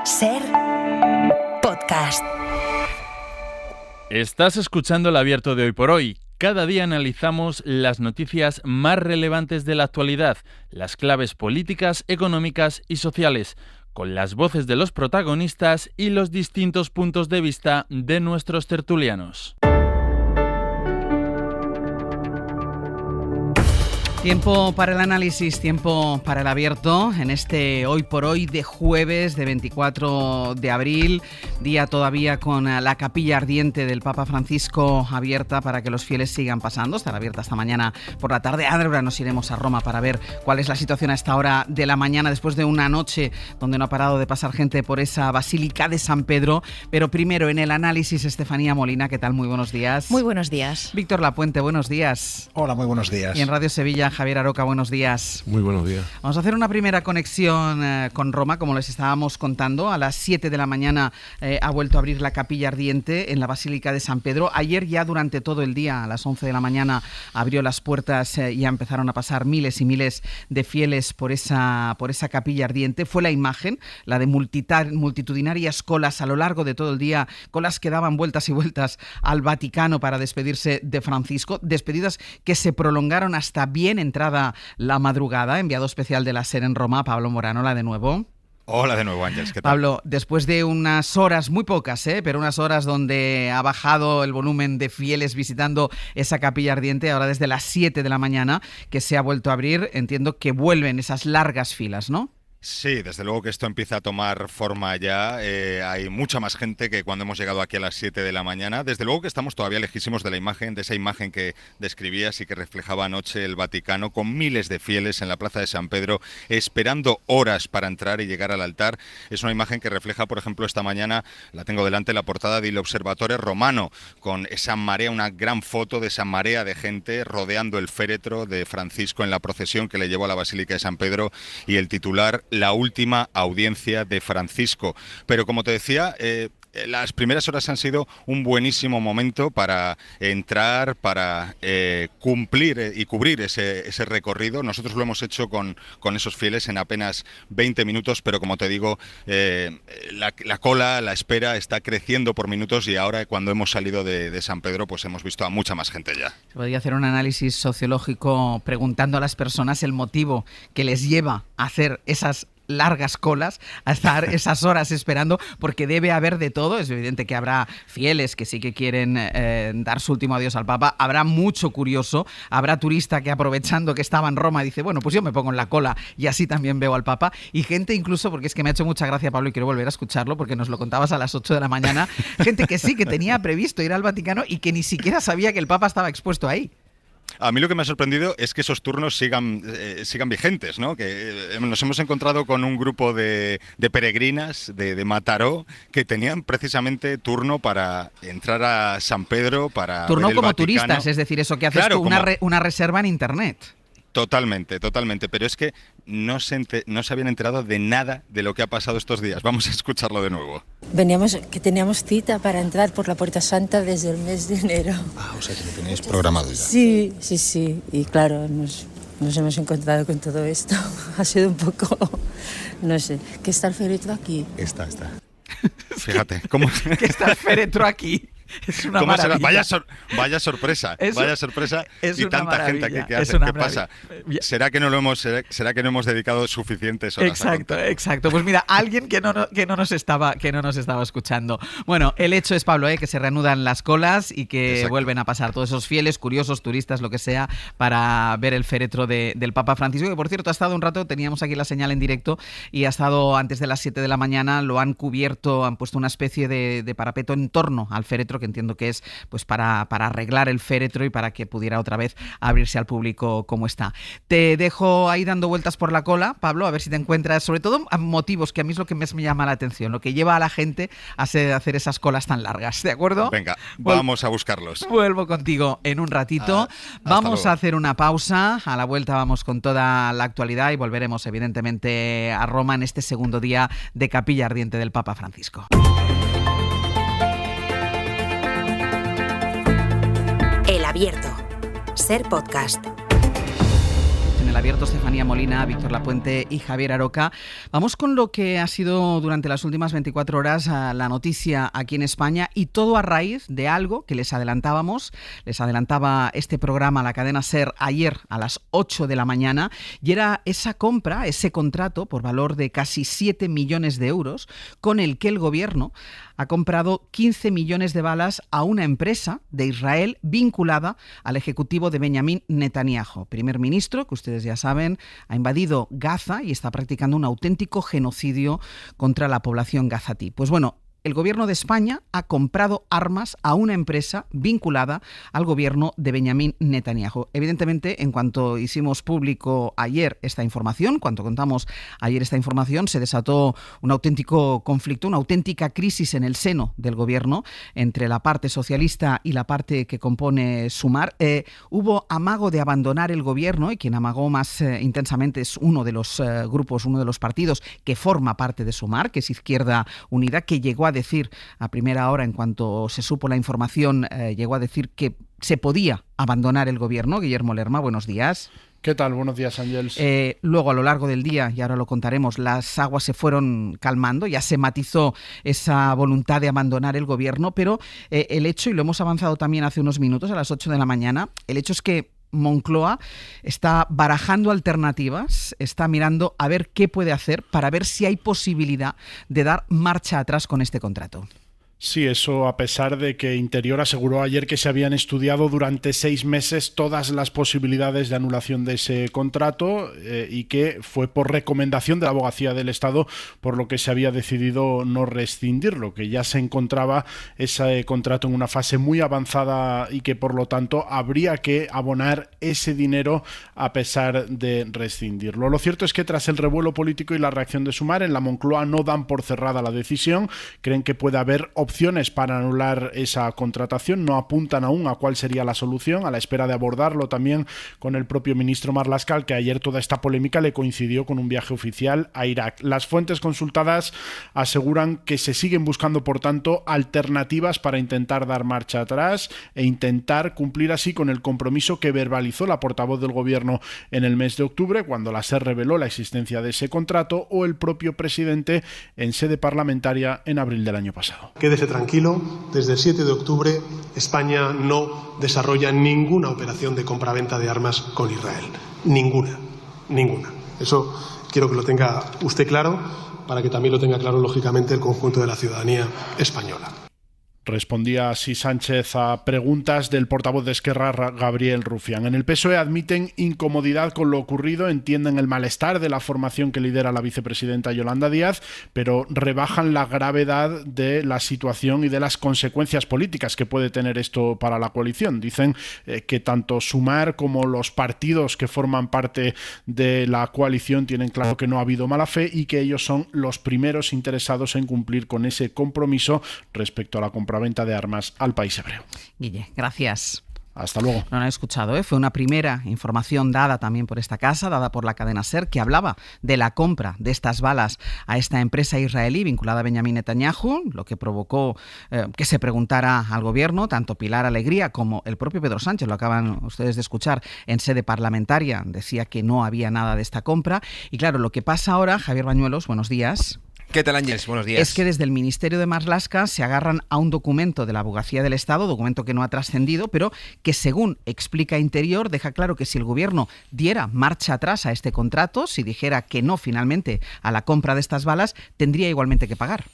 Ser podcast. Estás escuchando El Abierto de Hoy por Hoy. Cada día analizamos las noticias más relevantes de la actualidad, las claves políticas, económicas y sociales, con las voces de los protagonistas y los distintos puntos de vista de nuestros tertulianos. Tiempo para el análisis, tiempo para el abierto en este Hoy por Hoy de jueves de 24 de abril, día todavía con la capilla ardiente del Papa Francisco abierta para que los fieles sigan pasando. Estará abierta hasta mañana por la tarde. Ahora nos iremos a Roma para ver cuál es la situación a esta hora de la mañana después de una noche donde no ha parado de pasar gente por esa Basílica de San Pedro. Pero primero en el análisis, Estefanía Molina, ¿qué tal? Muy buenos días. Muy buenos días. Víctor Lapuente, buenos días. Hola, muy buenos días. Y en Radio Sevilla, Javier Aroca, buenos días. Muy buenos días. Vamos a hacer una primera conexión con Roma, como les estábamos contando. A las 7 de la mañana ha vuelto a abrir la capilla ardiente en la Basílica de San Pedro. Ayer ya durante todo el día, a las 11 de la mañana, abrió las puertas y ya empezaron a pasar miles y miles de fieles por esa capilla ardiente. Fue la imagen, la de multitudinarias colas a lo largo de todo el día, colas que daban vueltas y vueltas al Vaticano para despedirse de Francisco, despedidas que se prolongaron hasta bien entrada la madrugada. Enviado especial de la SER en Roma, Pablo Moranola, de nuevo. Hola de nuevo, Ángeles, ¿qué tal? Pablo, después de unas horas, muy pocas, pero unas horas donde ha bajado el volumen de fieles visitando esa capilla ardiente, ahora desde las 7 de la mañana que se ha vuelto a abrir, entiendo que vuelven esas largas filas, ¿no? Sí, desde luego que esto empieza a tomar forma ya. Hay mucha más gente que cuando hemos llegado aquí a las 7 de la mañana. Desde luego que estamos todavía lejísimos de la imagen, de esa imagen que describías y que reflejaba anoche el Vaticano, con miles de fieles en la Plaza de San Pedro, esperando horas para entrar y llegar al altar. Es una imagen que refleja, por ejemplo, esta mañana, la tengo delante, la portada del Observatore Romano, con esa marea, una gran foto de esa marea de gente rodeando el féretro de Francisco en la procesión que le llevó a la Basílica de San Pedro, y el titular: la última audiencia de Francisco. Pero como te decía, las primeras horas han sido un buenísimo momento para entrar, para cumplir y cubrir ese recorrido. Nosotros lo hemos hecho con esos fieles en apenas 20 minutos, pero como te digo, la cola, la espera está creciendo por minutos, y ahora cuando hemos salido de San Pedro, pues hemos visto a mucha más gente ya. Se podría hacer un análisis sociológico preguntando a las personas el motivo que les lleva a hacer esas largas colas, a estar esas horas esperando, porque debe haber de todo. Es evidente que habrá fieles que sí que quieren dar su último adiós al Papa, habrá mucho curioso, habrá turista que, aprovechando que estaba en Roma, dice, bueno, pues yo me pongo en la cola y así también veo al Papa, y gente incluso, porque es que me ha hecho mucha gracia, Pablo, y quiero volver a escucharlo porque nos lo contabas a las 8 de la mañana, gente que sí, que tenía previsto ir al Vaticano y que ni siquiera sabía que el Papa estaba expuesto ahí. A mí lo que me ha sorprendido es que esos turnos sigan vigentes, ¿no? Que nos hemos encontrado con un grupo de peregrinas de Mataró que tenían precisamente turno para entrar a San Pedro, para turno ver el como Vaticano. Turistas, es decir, eso que haces claro, tú, una reserva en internet. Totalmente, pero es que no se habían enterado de nada de lo que ha pasado estos días. Vamos a escucharlo de nuevo. Que teníamos cita para entrar por la Puerta Santa desde el mes de enero. O sea que lo tenéis programado ya. Sí, y claro, nos hemos encontrado con todo esto. Ha sido un poco, no sé, ¿qué está el féretro aquí? Está. Fíjate, ¿cómo? Que está el féretro aquí. Es una maravilla. Vaya sorpresa, es y una tanta maravilla. gente que hace. ¿Qué pasa? ¿Será que no hemos dedicado suficientes horas? Exacto. Pues mira, alguien que no nos estaba escuchando. Bueno, el hecho es, Pablo, que se reanudan las colas y que vuelven a pasar todos esos fieles, curiosos, turistas, lo que sea, para ver el féretro del Papa Francisco, que por cierto ha estado un rato, teníamos aquí la señal en directo, y ha estado antes de las 7 de la mañana, lo han cubierto, han puesto una especie de parapeto en torno al féretro, que entiendo que es pues para arreglar el féretro y para que pudiera otra vez abrirse al público como está. Te dejo ahí dando vueltas por la cola, Pablo, a ver si te encuentras, sobre todo, motivos, que a mí es lo que me llama la atención, lo que lleva a la gente a hacer esas colas tan largas, ¿de acuerdo? Venga, vamos a buscarlos. Vuelvo contigo en un ratito. Vamos a hacer una pausa, a la vuelta vamos con toda la actualidad y volveremos evidentemente a Roma en este segundo día de capilla ardiente del Papa Francisco. El Abierto. Ser podcast. En el Abierto, Estefanía Molina, Víctor Lapuente y Javier Aroca. Vamos con lo que ha sido durante las últimas 24 horas la noticia aquí en España, y todo a raíz de algo que les adelantaba este programa, la cadena SER, ayer a las 8 de la mañana, y era esa compra, ese contrato por valor de casi 7 millones de euros, con el que el gobierno ha comprado 15 millones de balas a una empresa de Israel vinculada al ejecutivo de Benjamín Netanyahu, primer ministro, que ustedes ya saben, ha invadido Gaza y está practicando un auténtico genocidio contra la población gazatí. Pues bueno, el gobierno de España ha comprado armas a una empresa vinculada al gobierno de Benjamín Netanyahu. Evidentemente, en cuanto hicimos público ayer esta información, cuando contamos ayer esta información, se desató un auténtico conflicto, una auténtica crisis en el seno del gobierno entre la parte socialista y la parte que compone Sumar. Hubo amago de abandonar el gobierno, y quien amagó más intensamente es uno de los grupos, uno de los partidos que forma parte de Sumar, que es Izquierda Unida, que llegó a decir a primera hora, en cuanto se supo la información, llegó a decir que se podía abandonar el gobierno. Guillermo Lerma, buenos días. ¿Qué tal? Buenos días, Ángels. Luego, a lo largo del día, y ahora lo contaremos, las aguas se fueron calmando, ya se matizó esa voluntad de abandonar el gobierno, pero el hecho, y lo hemos avanzado también hace unos minutos, a las 8 de la mañana, el hecho es que Moncloa está barajando alternativas, está mirando a ver qué puede hacer para ver si hay posibilidad de dar marcha atrás con este contrato. Sí, eso a pesar de que Interior aseguró ayer que se habían estudiado durante 6 meses todas las posibilidades de anulación de ese contrato y que fue por recomendación de la Abogacía del Estado por lo que se había decidido no rescindirlo, que ya se encontraba ese contrato en una fase muy avanzada y que por lo tanto habría que abonar ese dinero a pesar de rescindirlo. Lo cierto es que tras el revuelo político y la reacción de Sumar, en la Moncloa no dan por cerrada la decisión, creen que puede haber opciones para anular esa contratación, no apuntan aún a cuál sería la solución, a la espera de abordarlo también con el propio ministro Marlaska, que ayer toda esta polémica le coincidió con un viaje oficial a Irak. Las fuentes consultadas aseguran que se siguen buscando, por tanto, alternativas para intentar dar marcha atrás e intentar cumplir así con el compromiso que verbalizó la portavoz del gobierno en el mes de octubre, cuando la SER reveló la existencia de ese contrato, o el propio presidente en sede parlamentaria en abril del año pasado. Quédese tranquilo, desde el 7 de octubre España no desarrolla ninguna operación de compraventa de armas con Israel. Ninguna. Eso quiero que lo tenga usted claro, para que también lo tenga claro, lógicamente, el conjunto de la ciudadanía española. Respondía así Sánchez a preguntas del portavoz de Esquerra, Gabriel Rufián. En el PSOE admiten incomodidad con lo ocurrido, entienden el malestar de la formación que lidera la vicepresidenta Yolanda Díaz, pero rebajan la gravedad de la situación y de las consecuencias políticas que puede tener esto para la coalición. Dicen que tanto Sumar como los partidos que forman parte de la coalición tienen claro que no ha habido mala fe y que ellos son los primeros interesados en cumplir con ese compromiso respecto a la compraventa de armas al país hebreo. Guille, gracias. Hasta luego. No lo han escuchado, Fue una primera información dada también por esta casa, dada por la cadena SER, que hablaba de la compra de estas balas a esta empresa israelí vinculada a Benjamín Netanyahu, lo que provocó que se preguntara al gobierno, tanto Pilar Alegría como el propio Pedro Sánchez, lo acaban ustedes de escuchar en sede parlamentaria, decía que no había nada de esta compra. Y claro, lo que pasa ahora, Javier Bañuelos, buenos días. ¿Qué tal, Ángels? Buenos días. Es que desde el Ministerio de Marlaska se agarran a un documento de la Abogacía del Estado, documento que no ha trascendido, pero que, según explica Interior, deja claro que si el gobierno diera marcha atrás a este contrato, si dijera que no finalmente a la compra de estas balas, tendría igualmente que pagar.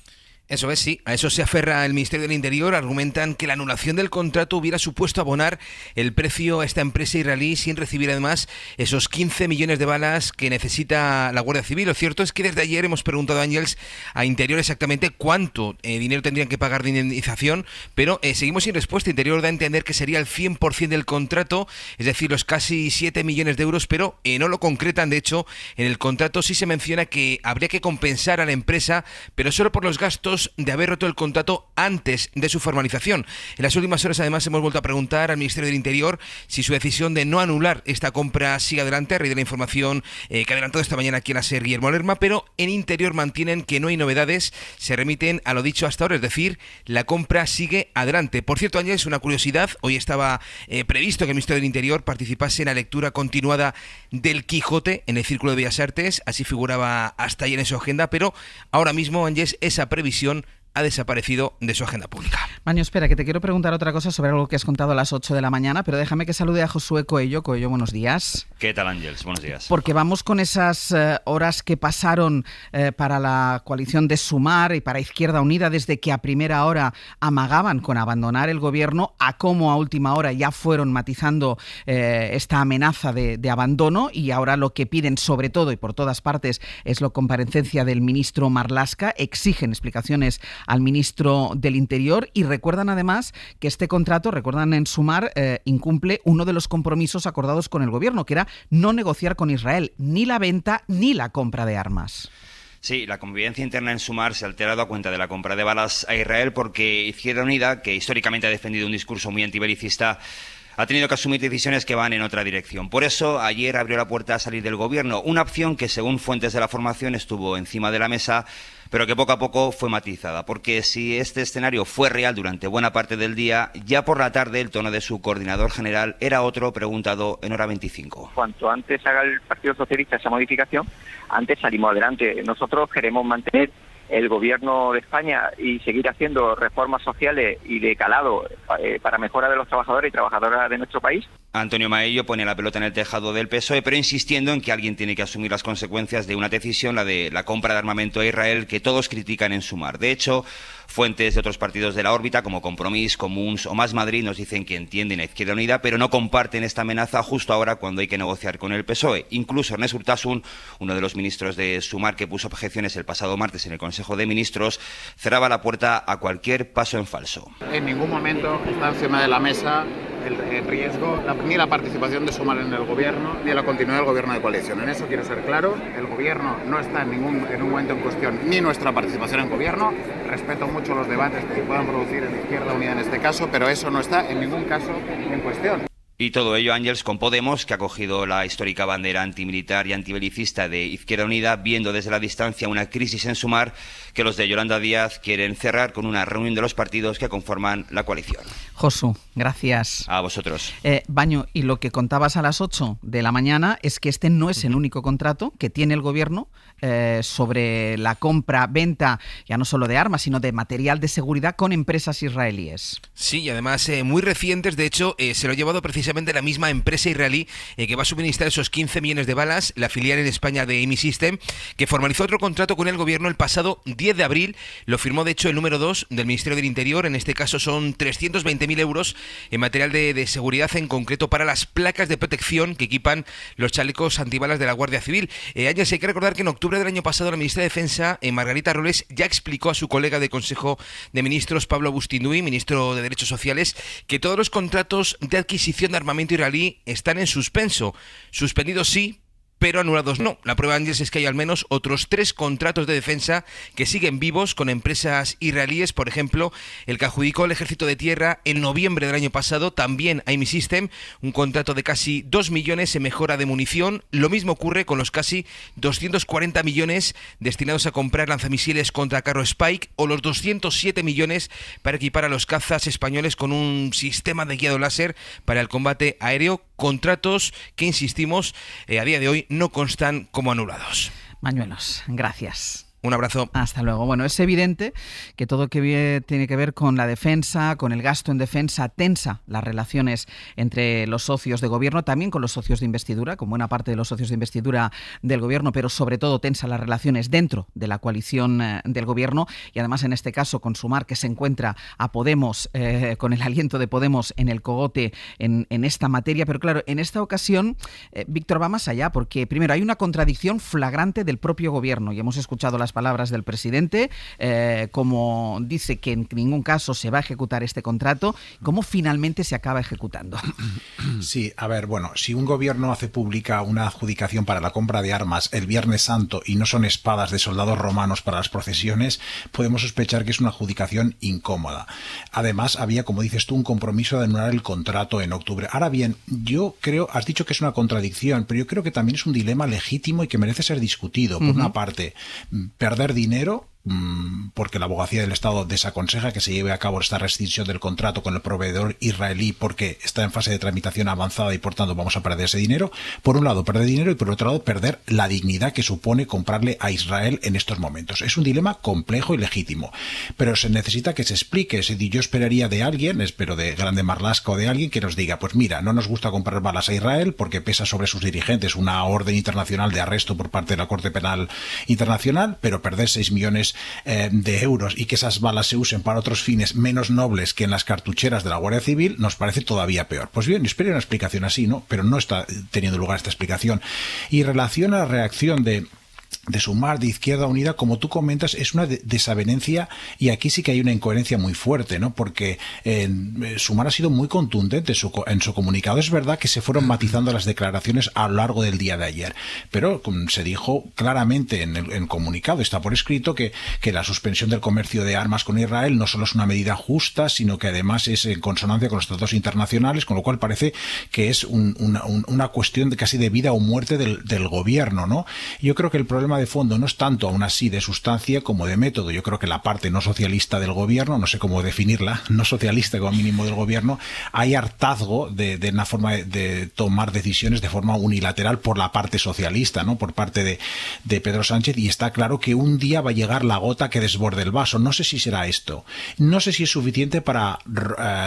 Eso es, sí. A eso se aferra el Ministerio del Interior. Argumentan que la anulación del contrato hubiera supuesto abonar el precio a esta empresa israelí sin recibir además esos 15 millones de balas que necesita la Guardia Civil. Lo cierto es que desde ayer hemos preguntado a Ángels, a Interior, exactamente cuánto dinero tendrían que pagar de indemnización, pero seguimos sin respuesta. Interior da a entender que sería el 100% del contrato, es decir, los casi 7 millones de euros, pero no lo concretan. De hecho, en el contrato sí se menciona que habría que compensar a la empresa, pero solo por los gastos acusados de haber roto el contrato antes de su formalización. En las últimas horas, además, hemos vuelto a preguntar al Ministerio del Interior si su decisión de no anular esta compra sigue adelante, a raíz de la información que ha adelantado esta mañana aquí en la SER Guillermo Lerma, pero en Interior mantienen que no hay novedades, se remiten a lo dicho hasta ahora, es decir, la compra sigue adelante. Por cierto, Ángeles, una curiosidad, hoy estaba previsto que el Ministerio del Interior participase en la lectura continuada del Quijote en el Círculo de Bellas Artes, así figuraba hasta ayer en su agenda, pero ahora mismo, Ángeles, esa previsión ha desaparecido de su agenda pública. Maño, espera, que te quiero preguntar otra cosa sobre algo que has contado a las 8 de la mañana, pero déjame que salude a Josué Coello. Coello, buenos días. ¿Qué tal, Ángeles? Buenos días. Porque vamos con esas horas que pasaron para la coalición de Sumar y para Izquierda Unida, desde que a primera hora amagaban con abandonar el gobierno, a cómo a última hora ya fueron matizando esta amenaza de abandono, y ahora lo que piden sobre todo y por todas partes es la comparecencia del ministro Marlaska. Exigen explicaciones al ministro del Interior y recuerdan además que este contrato, recuerdan en Sumar, incumple uno de los compromisos acordados con el gobierno, que era no negociar con Israel ni la venta ni la compra de armas. Sí, la convivencia interna en Sumar se ha alterado a cuenta de la compra de balas a Israel, porque Izquierda Unida, que históricamente ha defendido un discurso muy antibelicista, ha tenido que asumir decisiones que van en otra dirección. Por eso, ayer abrió la puerta a salir del gobierno, una opción que, según fuentes de la formación, estuvo encima de la mesa, pero que poco a poco fue matizada, porque si este escenario fue real durante buena parte del día, ya por la tarde el tono de su coordinador general era otro, preguntado en hora 25. Cuanto antes haga el Partido Socialista esa modificación, antes salimos adelante. Nosotros queremos mantener el gobierno de España y seguir haciendo reformas sociales y de calado para mejora de los trabajadores y trabajadoras de nuestro país. Antonio Maello pone la pelota en el tejado del PSOE, pero insistiendo en que alguien tiene que asumir las consecuencias de una decisión, la de la compra de armamento a Israel, que todos critican en Sumar. De hecho, fuentes de otros partidos de la órbita, como Compromís, Comuns o Más Madrid, nos dicen que entienden a Izquierda Unida, pero no comparten esta amenaza justo ahora cuando hay que negociar con el PSOE. Incluso Ernest Urtasun, uno de los ministros de Sumar que puso objeciones el pasado martes en el Consejo de Ministros, cerraba la puerta a cualquier paso en falso. En ningún momento está encima de la mesa el riesgo, ni la participación de Sumar en el gobierno, ni la continuidad del gobierno de coalición. En eso quiero ser claro, el gobierno no está en un momento en cuestión ni nuestra participación en gobierno. Respeto mucho los debates que se puedan producir en Izquierda Unida en este caso, pero eso no está en ningún caso en cuestión. Y todo ello, Ángeles, con Podemos, que ha cogido la histórica bandera antimilitar y antibelicista de Izquierda Unida, viendo desde la distancia una crisis en Sumar que los de Yolanda Díaz quieren cerrar con una reunión de los partidos que conforman la coalición. Josu, gracias. A vosotros. Baño, y lo que contabas a las 8 de la mañana es que este no es el único contrato que tiene el gobierno sobre la compra-venta, ya no solo de armas, sino de material de seguridad con empresas israelíes. Sí, y además muy recientes. De hecho, se lo ha llevado precisamente la misma empresa israelí que va a suministrar esos 15 millones de balas, la filial en España de IMI System, que formalizó otro contrato con el gobierno el pasado 10 de abril. Lo firmó, de hecho, el número 2 del Ministerio del Interior. En este caso son 320.000 euros en material de seguridad, en concreto para las placas de protección que equipan los chalecos antibalas de la Guardia Civil. Hay que recordar que en octubre del año pasado la ministra de Defensa, Margarita Robles, ya explicó a su colega de Consejo de Ministros, Pablo Bustinduy, ministro de Derechos Sociales, que todos los contratos de adquisición de armamento israelí están en suspenso. Suspendidos sí, pero anulados no. La prueba, Ángeles, es que hay al menos otros 3 contratos de defensa que siguen vivos con empresas israelíes. Por ejemplo, el que adjudicó el Ejército de Tierra en noviembre del año pasado, también a IMI System, un contrato de casi 2 millones en mejora de munición. Lo mismo ocurre con los casi 240 millones destinados a comprar lanzamisiles contra carro Spike, o los 207 millones para equipar a los cazas españoles con un sistema de guiado láser para el combate aéreo. Contratos que, insistimos, a día de hoy no constan como anulados. Mañuelos, gracias. Un abrazo. Hasta luego. Bueno, es evidente que todo que tiene que ver con la defensa, con el gasto en defensa, tensa las relaciones entre los socios de gobierno, también con los socios de investidura, con buena parte de los socios de investidura del gobierno, pero sobre todo tensa las relaciones dentro de la coalición del gobierno, y además en este caso con Sumar, que se encuentra a Podemos, con el aliento de Podemos en el cogote en esta materia. Pero claro, en esta ocasión, Víctor, va más allá, porque primero hay una contradicción flagrante del propio gobierno, y hemos escuchado las las palabras del presidente, cómo dice que en ningún caso se va a ejecutar este contrato, cómo finalmente se acaba ejecutando. Sí, a ver, bueno, si un gobierno hace pública una adjudicación para la compra de armas el Viernes Santo y no son espadas de soldados romanos para las procesiones, podemos sospechar que es una adjudicación incómoda. Además, había, como dices tú, un compromiso de anular el contrato en octubre. Ahora bien, yo creo, has dicho que es una contradicción, pero yo creo que también es un dilema legítimo y que merece ser discutido. Por una parte, perder dinero, porque la abogacía del Estado desaconseja que se lleve a cabo esta rescisión del contrato con el proveedor israelí porque está en fase de tramitación avanzada y por tanto vamos a perder ese dinero. Por un lado perder dinero y por otro lado perder la dignidad que supone comprarle a Israel en estos momentos. Es un dilema complejo y legítimo, pero se necesita que se explique. Yo esperaría de alguien, espero de Grande Marlaska o de alguien que nos diga, pues mira, no nos gusta comprar balas a Israel porque pesa sobre sus dirigentes una orden internacional de arresto por parte de la Corte Penal Internacional, pero perder 6 millones de euros y que esas balas se usen para otros fines menos nobles que en las cartucheras de la Guardia Civil nos parece todavía peor. Pues bien, espero una explicación así, ¿no? Pero no está teniendo lugar esta explicación. Y en relación a la reacción de Sumar, de Izquierda Unida, como tú comentas, es una desavenencia y aquí sí que hay una incoherencia muy fuerte, ¿no? Porque Sumar ha sido muy contundente en su comunicado. Es verdad que se fueron matizando las declaraciones a lo largo del día de ayer, pero se dijo claramente en el comunicado, está por escrito, que la suspensión del comercio de armas con Israel no solo es una medida justa, sino que además es en consonancia con los tratados internacionales, con lo cual parece que es una cuestión de casi de vida o muerte del gobierno, ¿no? Yo creo que el problema de fondo no es tanto aún así de sustancia como de método. Yo creo que la parte no socialista del gobierno, no sé cómo definirla, no socialista como mínimo del gobierno, hay hartazgo de una forma de tomar decisiones de forma unilateral por la parte socialista, ¿no? Por parte de Pedro Sánchez, y está claro que un día va a llegar la gota que desborde el vaso. No sé si será esto, no sé si es suficiente para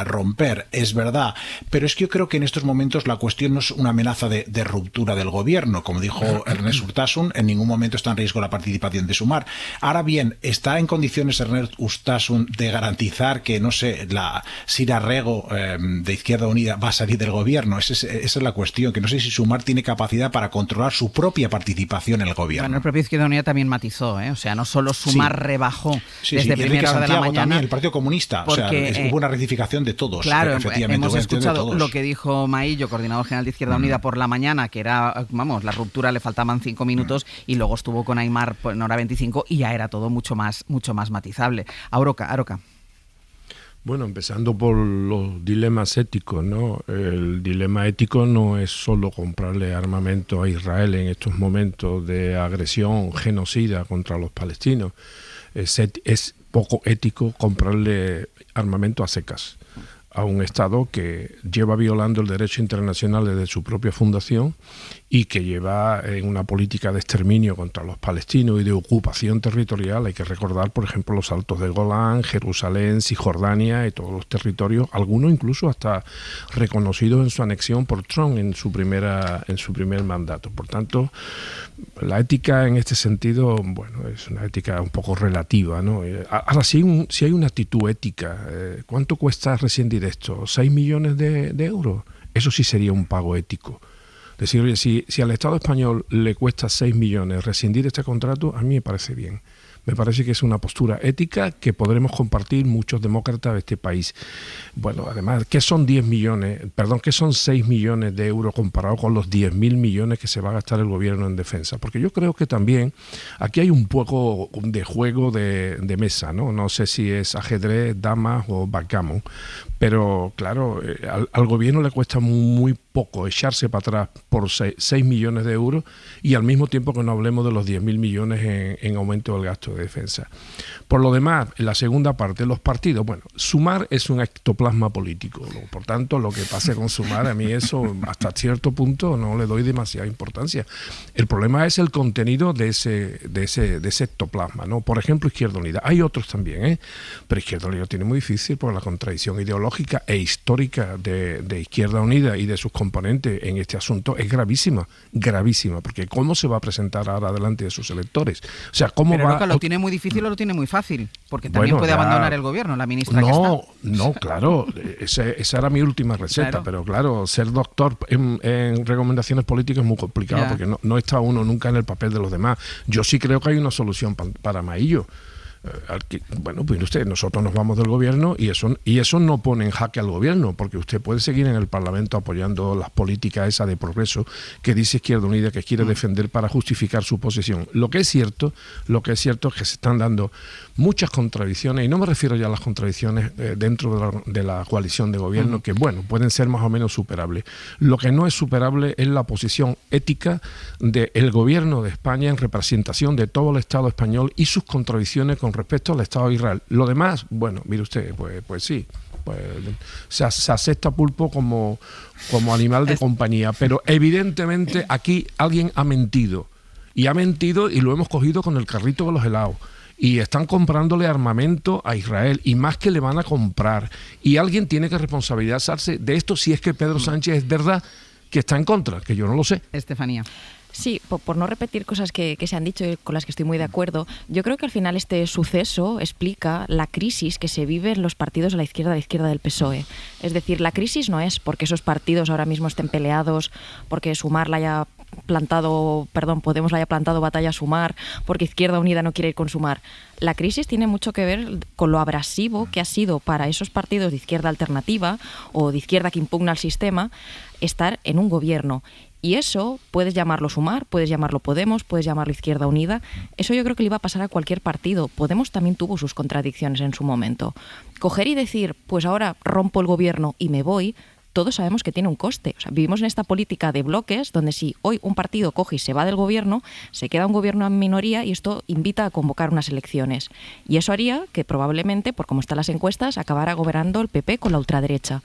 romper, es verdad, pero es que yo creo que en estos momentos la cuestión no es una amenaza de ruptura del gobierno, como dijo Ernest Urtasun, en ningún momento está en riesgo la participación de Sumar. Ahora bien, ¿está en condiciones Ernest Urtasun de garantizar que, no sé, la Sira Rego de Izquierda Unida va a salir del gobierno? Esa es la cuestión, que no sé si Sumar tiene capacidad para controlar su propia participación en el gobierno. Bueno, el propio Izquierda Unida también matizó, ¿eh? O sea, no solo Sumar rebajó desde primera hora de la mañana. También, el Partido Comunista, porque, hubo una rectificación de todos. Claro, efectivamente, hemos escuchado lo que dijo Maillo, coordinador general de Izquierda Unida, por la mañana, que era, vamos, la ruptura le faltaban 5 minutos y luego estuvo con Aimar en hora 25 y ya era todo mucho más matizable. Aroca. Bueno, empezando por los dilemas éticos, ¿no? El dilema ético no es solo comprarle armamento a Israel en estos momentos de agresión genocida contra los palestinos. Es poco ético comprarle armamento a secas a un Estado que lleva violando el derecho internacional desde su propia fundación y que lleva en una política de exterminio contra los palestinos y de ocupación territorial. Hay que recordar, por ejemplo, los Altos del Golán, Jerusalén, Cisjordania y todos los territorios, algunos incluso hasta reconocidos en su anexión por Trump en su primer mandato. Por tanto, la ética en este sentido, bueno, es una ética un poco relativa, ¿no? Ahora, si hay una actitud ética, ¿cuánto cuesta rescindir esto? ¿6 millones de euros? Eso sí sería un pago ético. Decir, oye, si al Estado español le cuesta 6 millones rescindir este contrato, a mí me parece bien. Me parece que es una postura ética que podremos compartir muchos demócratas de este país. Bueno, además, ¿qué son 6 millones de euros comparado con los 10.000 millones que se va a gastar el gobierno en defensa? Porque yo creo que también aquí hay un poco de juego de mesa, ¿no? No sé si es ajedrez, damas o backgammon, pero claro, al gobierno le cuesta muy poco echarse para atrás por 6 millones de euros y al mismo tiempo que no hablemos de los 10.000 millones en aumento del gasto de defensa. Por lo demás, en la segunda parte, los partidos, bueno, Sumar es un ectoplasma político, ¿no? Por tanto, lo que pase con Sumar, a mí eso hasta cierto punto no le doy demasiada importancia. El problema es el contenido de ese ectoplasma, ¿no? Por ejemplo, Izquierda Unida. Hay otros también, pero Izquierda Unida tiene muy difícil porque la contradicción ideológica e histórica de Izquierda Unida y de sus componentes en este asunto es gravísima, porque ¿cómo se va a presentar ahora delante de sus electores? O sea, ¿cómo va a utilizar tiene muy difícil o lo tiene muy fácil, porque también puede abandonar el gobierno, la ministra que está. No, claro, esa era mi última receta, pero claro, ser doctor en recomendaciones políticas es muy complicado, porque no está uno nunca en el papel de los demás. Yo sí creo que hay una solución para Maillo. Bueno, pues usted, nosotros nos vamos del gobierno y eso no pone en jaque al gobierno, porque usted puede seguir en el Parlamento apoyando las políticas esas de progreso que dice Izquierda Unida que quiere defender para justificar su posición. Lo que es cierto es que se están dando muchas contradicciones, y no me refiero ya a las contradicciones dentro de la coalición de gobierno, que bueno, pueden ser más o menos superables. Lo que no es superable es la posición ética del gobierno de España en representación de todo el Estado español y sus contradicciones con respecto al Estado de Israel. Lo demás, bueno, mire usted, pues sí, pues se acepta pulpo como animal de compañía, pero evidentemente aquí alguien ha mentido y lo hemos cogido con el carrito de los helados. Y están comprándole armamento a Israel, y más que le van a comprar. Y alguien tiene que responsabilizarse de esto si es que Pedro Sánchez es verdad que está en contra, que yo no lo sé. Estefanía. Sí, por no repetir cosas que se han dicho y con las que estoy muy de acuerdo, yo creo que al final este suceso explica la crisis que se vive en los partidos de la izquierda del PSOE. Es decir, la crisis no es porque esos partidos ahora mismo estén peleados, porque Podemos le haya plantado batalla a Sumar, porque Izquierda Unida no quiere ir con Sumar. La crisis tiene mucho que ver con lo abrasivo que ha sido para esos partidos de izquierda alternativa o de izquierda que impugna el sistema estar en un gobierno. Y eso, puedes llamarlo Sumar, puedes llamarlo Podemos, puedes llamarlo Izquierda Unida. Eso yo creo que le iba a pasar a cualquier partido. Podemos también tuvo sus contradicciones en su momento. Coger y decir, pues ahora rompo el gobierno y me voy, todos sabemos que tiene un coste. O sea, vivimos en esta política de bloques donde si hoy un partido coge y se va del gobierno, se queda un gobierno en minoría y esto invita a convocar unas elecciones. Y eso haría que probablemente, por cómo están las encuestas, acabara gobernando el PP con la ultraderecha.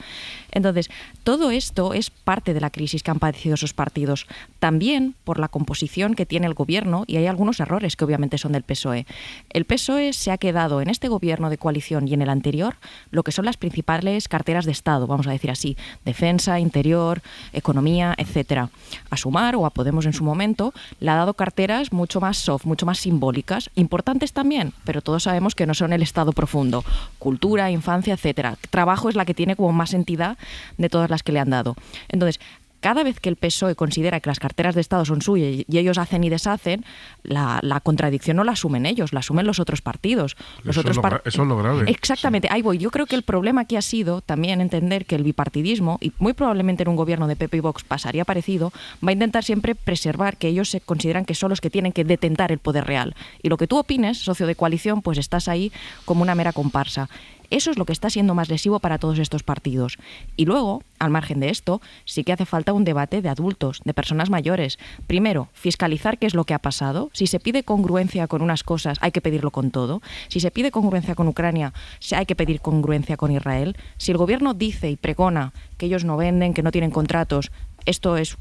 Entonces, todo esto es parte de la crisis que han padecido esos partidos. También por la composición que tiene el gobierno, y hay algunos errores que obviamente son del PSOE. El PSOE se ha quedado en este gobierno de coalición y en el anterior lo que son las principales carteras de Estado, vamos a decir así: defensa, interior, economía, etcétera. A Sumar o a Podemos en su momento le ha dado carteras mucho más soft, mucho más simbólicas, importantes también, pero todos sabemos que no son el Estado profundo. Cultura, infancia, etcétera. Trabajo es la que tiene como más entidad de todas las que le han dado. Entonces, cada vez que el PSOE considera que las carteras de Estado son suyas y ellos hacen y deshacen, la contradicción no la asumen ellos, la asumen los otros partidos. Eso es lo grave. Exactamente, ahí voy. Yo creo que el problema aquí ha sido también entender que el bipartidismo, y muy probablemente en un gobierno de PP y Vox pasaría parecido, va a intentar siempre preservar que ellos se consideran que son los que tienen que detentar el poder real. Y lo que tú opines, socio de coalición, pues estás ahí como una mera comparsa. Eso es lo que está siendo más lesivo para todos estos partidos. Y luego, al margen de esto, sí que hace falta un debate de adultos, de personas mayores. Primero, fiscalizar qué es lo que ha pasado. Si se pide congruencia con unas cosas, hay que pedirlo con todo. Si se pide congruencia con Ucrania, hay que pedir congruencia con Israel. Si el gobierno dice y pregona que ellos no venden, que no tienen contratos, esto es,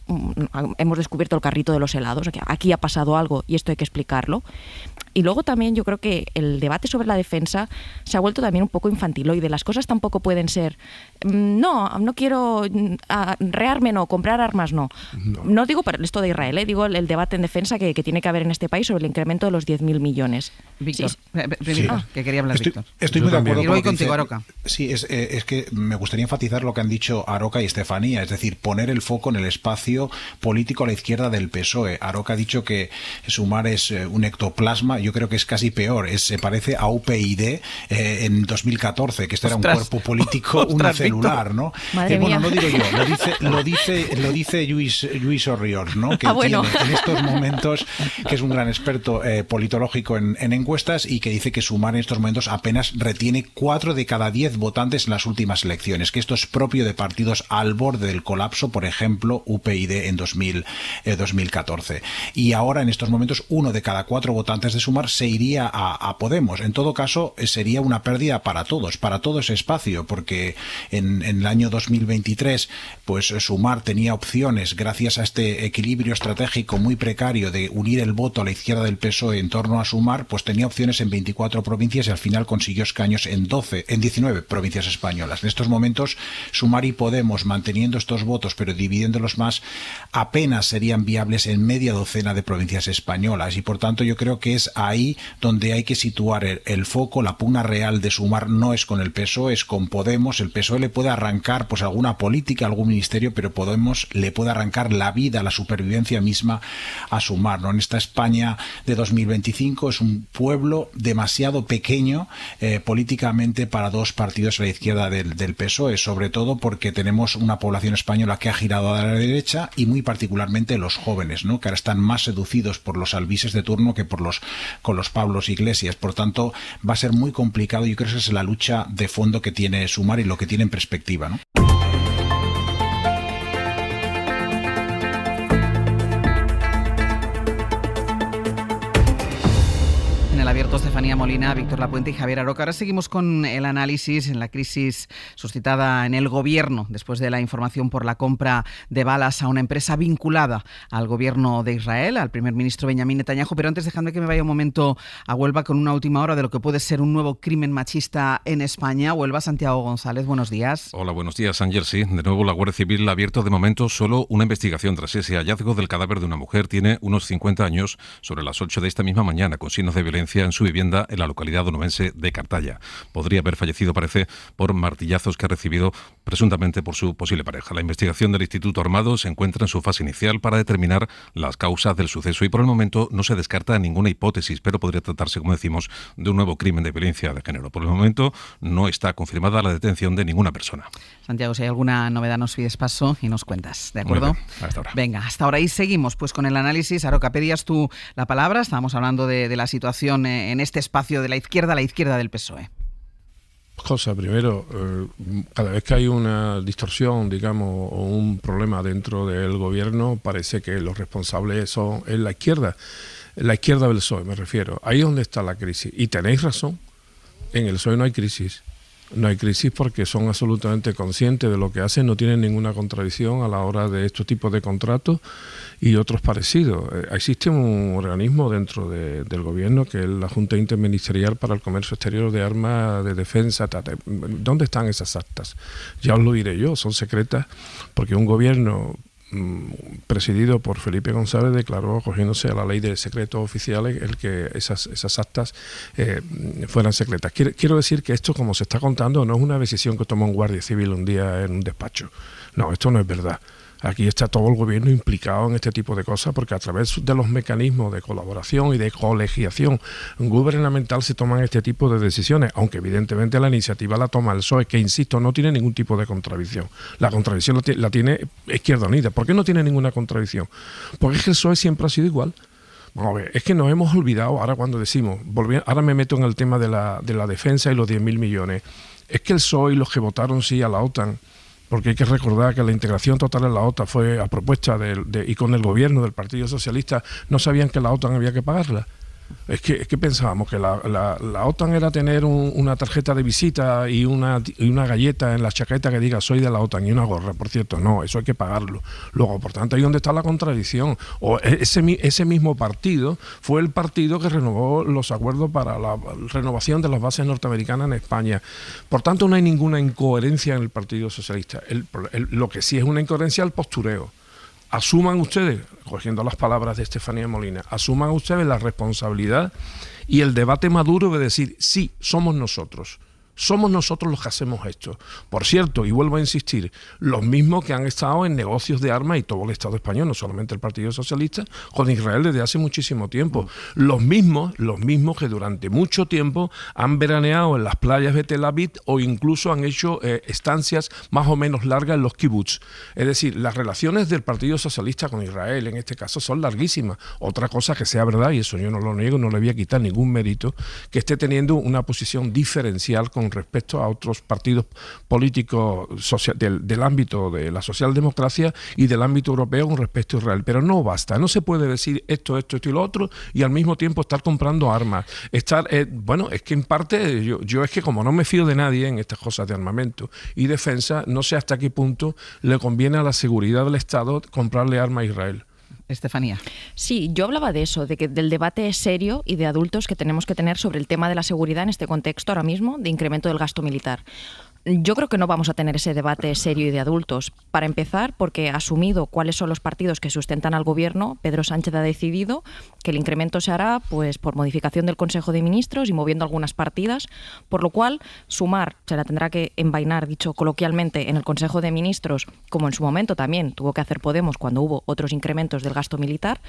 hemos descubierto el carrito de los helados, aquí ha pasado algo y esto hay que explicarlo. Y luego también yo creo que el debate sobre la defensa se ha vuelto también un poco infantiloide. Las cosas tampoco pueden ser, no quiero rearme, no, comprar armas, no. No digo para esto de Israel, digo el debate en defensa que tiene que haber en este país sobre el incremento de los 10.000 millones. Víctor, que quería hablar Víctor. Estoy muy de acuerdo. Y voy contigo, Aroca. Sí, es que me gustaría enfatizar lo que han dicho Aroca y Estefanía, es decir, poner el foco en el espacio político a la izquierda del PSOE. Aroca ha dicho que Sumar es un ectoplasma. Yo creo que es casi peor, se parece a UPyD en 2014, que esto era un cuerpo político unicelular, ¿no? Bueno, no digo yo, lo dice Lluís Orriols, ¿no? Que tiene en estos momentos, que es un gran experto politológico en encuestas, y que dice que Sumar en estos momentos apenas retiene 4 de cada 10 votantes en las últimas elecciones, que esto es propio de partidos al borde del colapso, por ejemplo, UPyD en 2014. Y ahora, en estos momentos, 1 de cada 4 votantes de Sumar se iría a Podemos. En todo caso, sería una pérdida para todos, para todo ese espacio, porque en el año 2023, pues Sumar tenía opciones, gracias a este equilibrio estratégico muy precario de unir el voto a la izquierda del PSOE en torno a Sumar, pues tenía opciones en 24 provincias y al final consiguió escaños en 19 provincias españolas. En estos momentos, Sumar y Podemos, manteniendo estos votos pero dividiéndolos más, apenas serían viables en media docena de provincias españolas, y por tanto yo creo que es ahí donde hay que situar el foco. La pugna real de Sumar no es con el PSOE, es con Podemos. El PSOE le puede arrancar pues alguna política, algún ministerio, pero Podemos le puede arrancar la vida, la supervivencia misma a Sumar, ¿no? En esta España de 2025 es un pueblo demasiado pequeño políticamente para dos partidos a la izquierda del PSOE, sobre todo porque tenemos una población española que ha girado a la derecha y muy particularmente los jóvenes, ¿no? Que ahora están más seducidos por los albises de turno que con los Pablos Iglesias. Por tanto, va a ser muy complicado. Yo creo que esa es la lucha de fondo que tiene Sumar y lo que tiene en perspectiva, ¿no? Abierto Estefanía Molina, Víctor Lapuente y Javier Aroca. Ahora seguimos con el análisis en la crisis suscitada en el gobierno después de la información por la compra de balas a una empresa vinculada al gobierno de Israel, al primer ministro Benjamín Netanyahu. Pero antes, dejadme que me vaya un momento a Huelva con una última hora de lo que puede ser un nuevo crimen machista en España. Huelva, Santiago González, buenos días. Hola, buenos días, Ángel. Sí, de nuevo la Guardia Civil ha abierto de momento solo una investigación tras ese hallazgo del cadáver de una mujer. Tiene unos 50 años, sobre las 8 de esta misma mañana, con signos de violencia en su vivienda en la localidad onubense de Cartaya. Podría haber fallecido, parece, por martillazos que ha recibido presuntamente por su posible pareja. La investigación del Instituto Armado se encuentra en su fase inicial para determinar las causas del suceso y por el momento no se descarta ninguna hipótesis, pero podría tratarse, como decimos, de un nuevo crimen de violencia de género. Por el momento no está confirmada la detención de ninguna persona. Santiago, si hay alguna novedad nos pides paso y nos cuentas, ¿de acuerdo? Hasta ahora. Venga, hasta ahora y seguimos pues con el análisis. Aroca, pedías tú la palabra, estábamos hablando de la situación en este espacio de la izquierda del PSOE. Cosa, primero, cada vez que hay una distorsión, digamos, o un problema dentro del gobierno, parece que los responsables es la izquierda del PSOE, me refiero. Ahí es donde está la crisis. Y tenéis razón, en el PSOE no hay crisis. No hay crisis porque son absolutamente conscientes de lo que hacen, no tienen ninguna contradicción a la hora de estos tipos de contratos y otros parecidos. Existe un organismo dentro del gobierno que es la Junta Interministerial para el Comercio Exterior de Armas de Defensa. ¿Dónde están esas actas? Ya os lo diré yo, son secretas porque un gobierno presidido por Felipe González declaró, acogiéndose a la ley de secretos oficiales, el que esas actas fueran secretas. Quiero decir que esto, como se está contando, no es una decisión que tomó un guardia civil un día en un despacho. No, esto no es verdad. Aquí está todo el gobierno implicado en este tipo de cosas porque a través de los mecanismos de colaboración y de colegiación gubernamental se toman este tipo de decisiones, aunque evidentemente la iniciativa la toma el PSOE, que insisto, no tiene ningún tipo de contradicción. La contradicción la tiene Izquierda Unida. ¿Por qué no tiene ninguna contradicción? Porque es que el PSOE siempre ha sido igual. Vamos a ver, es que nos hemos olvidado, ahora cuando decimos, ahora me meto en el tema de la defensa y los 10.000 millones, es que el PSOE y los que votaron sí a la OTAN, porque hay que recordar que la integración total en la OTAN fue a propuesta y con el gobierno del Partido Socialista, no sabían que la OTAN había que pagarla. Es que pensábamos que la OTAN era tener una tarjeta de visita y una galleta en la chaqueta que diga soy de la OTAN y una gorra, por cierto, no, eso hay que pagarlo. Luego, por tanto, ahí donde está la contradicción. O ese mismo partido fue el partido que renovó los acuerdos para la renovación de las bases norteamericanas en España. Por tanto, no hay ninguna incoherencia en el Partido Socialista. Lo que sí es una incoherencia es el postureo. Asuman ustedes, cogiendo las palabras de Estefanía Molina, asuman ustedes la responsabilidad y el debate maduro de decir, sí, somos nosotros los que hacemos esto. Por cierto, y vuelvo a insistir, los mismos que han estado en negocios de armas y todo el Estado español, no solamente el Partido Socialista, con Israel desde hace muchísimo tiempo. Los mismos que durante mucho tiempo han veraneado en las playas de Tel Aviv o incluso han hecho estancias más o menos largas en los kibbutz. Es decir, las relaciones del Partido Socialista con Israel en este caso son larguísimas. Otra cosa que sea verdad, y eso yo no lo niego, no le voy a quitar ningún mérito, que esté teniendo una posición diferencial con respecto a otros partidos políticos del ámbito de la socialdemocracia y del ámbito europeo con respecto a Israel. Pero no basta, no se puede decir esto y lo otro y al mismo tiempo estar comprando armas. Es que en parte yo es que como no me fío de nadie en estas cosas de armamento y defensa, no sé hasta qué punto le conviene a la seguridad del Estado comprarle armas a Israel. Estefanía. Sí, yo hablaba de eso, del debate serio y de adultos que tenemos que tener sobre el tema de la seguridad en este contexto ahora mismo de incremento del gasto militar. Yo creo que no vamos a tener ese debate serio y de adultos. Para empezar, porque asumido cuáles son los partidos que sustentan al gobierno, Pedro Sánchez ha decidido que el incremento se hará pues por modificación del Consejo de Ministros y moviendo algunas partidas, por lo cual Sumar se la tendrá que envainar, dicho coloquialmente, en el Consejo de Ministros, como en su momento también tuvo que hacer Podemos cuando hubo otros incrementos del gasto militar,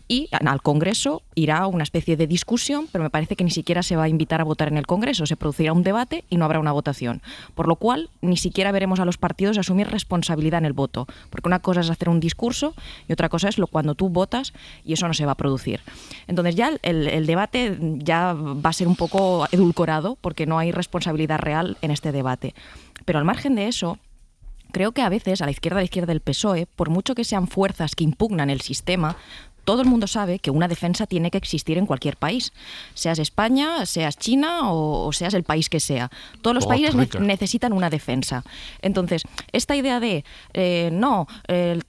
y al Congreso irá una especie de discusión, pero me parece que ni siquiera se va a invitar a votar en el Congreso, se producirá un debate y no habrá una votación. Por lo cual, ni siquiera veremos a los partidos asumir responsabilidad en el voto, porque una cosa es hacer un discurso y otra cosa es cuando tú votas y eso no se va a producir. Entonces ya el debate ya va a ser un poco edulcorado porque no hay responsabilidad real en este debate. Pero al margen de eso, creo que a veces a la izquierda del PSOE, por mucho que sean fuerzas que impugnan el sistema, todo el mundo sabe que una defensa tiene que existir en cualquier país, seas España, seas China o seas el país que sea. Todos los países necesitan una defensa. Entonces, esta idea de el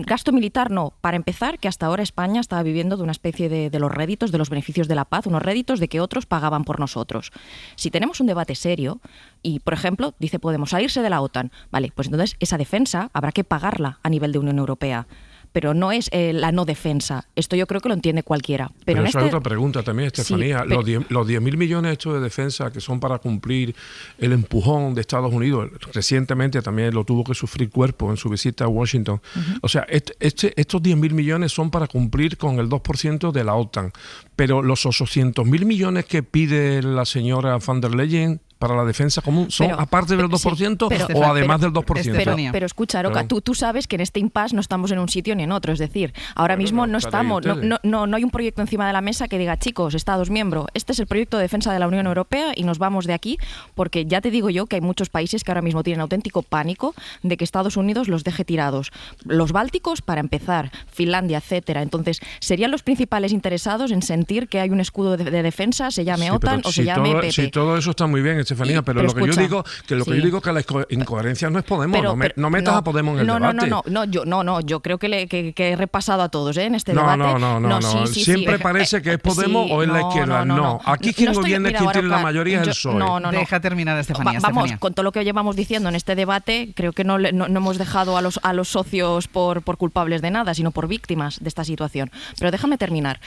gasto militar no, para empezar, que hasta ahora España estaba viviendo de una especie de los réditos, de los beneficios de la paz, unos réditos de que otros pagaban por nosotros. Si tenemos un debate serio y, por ejemplo, dice Podemos salirse de la OTAN, vale, pues entonces esa defensa habrá que pagarla a nivel de Unión Europea. Pero no es la no defensa. Esto yo creo que lo entiende cualquiera. Pero eso es otra pregunta también, Estefanía. Sí, los 10.000 millones estos de defensa que son para cumplir el empujón de Estados Unidos, recientemente también lo tuvo que sufrir Cuerpo en su visita a Washington. O sea, estos 10.000 millones son para cumplir con el 2% de la OTAN. Pero los 800.000 millones que pide la señora von der Leyen para la defensa común son aparte del 2% o además del 2%. Pero escucha, Aroca, tú sabes que en este impasse no estamos en un sitio ni en otro. Es decir, ahora mismo no estamos, no hay un proyecto encima de la mesa que diga, chicos, Estados miembros, este es el proyecto de defensa de la Unión Europea y nos vamos de aquí, porque ya te digo yo que hay muchos países que ahora mismo tienen auténtico pánico de que Estados Unidos los deje tirados. Los bálticos, para empezar, Finlandia, etcétera. Entonces, serían los principales interesados en sentir que hay un escudo de defensa, se llame OTAN o se llame PP. Sí, todo eso está muy bien, Estefanía, pero lo que yo digo que la incoherencia no es Podemos, no metas a Podemos en el debate. Yo creo que he repasado a todos en este debate. No. Siempre parece que es Podemos o es la izquierda. No. Aquí quien gobierna, quien tiene la mayoría es el PSOE. Deja terminar, Estefanía. Vamos, con todo lo que llevamos diciendo en este debate, creo que no hemos dejado a los socios por culpables de nada, sino por víctimas de esta situación. Pero déjame terminar.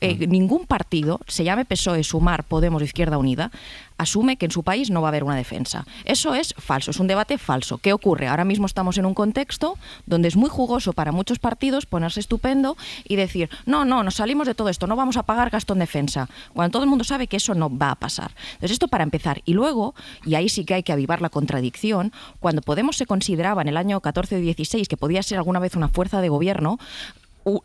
Ningún partido, se llame PSOE, Sumar, Podemos, Izquierda Unida, asume que en su país no va a haber una defensa. Eso es falso, es un debate falso. ¿Qué ocurre? Ahora mismo estamos en un contexto donde es muy jugoso para muchos partidos ponerse estupendo y decir, no, nos salimos de todo esto, no vamos a pagar gasto en defensa, cuando todo el mundo sabe que eso no va a pasar. Entonces, esto para empezar. Y luego, y ahí sí que hay que avivar la contradicción, cuando Podemos se consideraba en el año 14 o 16 que podía ser alguna vez una fuerza de gobierno,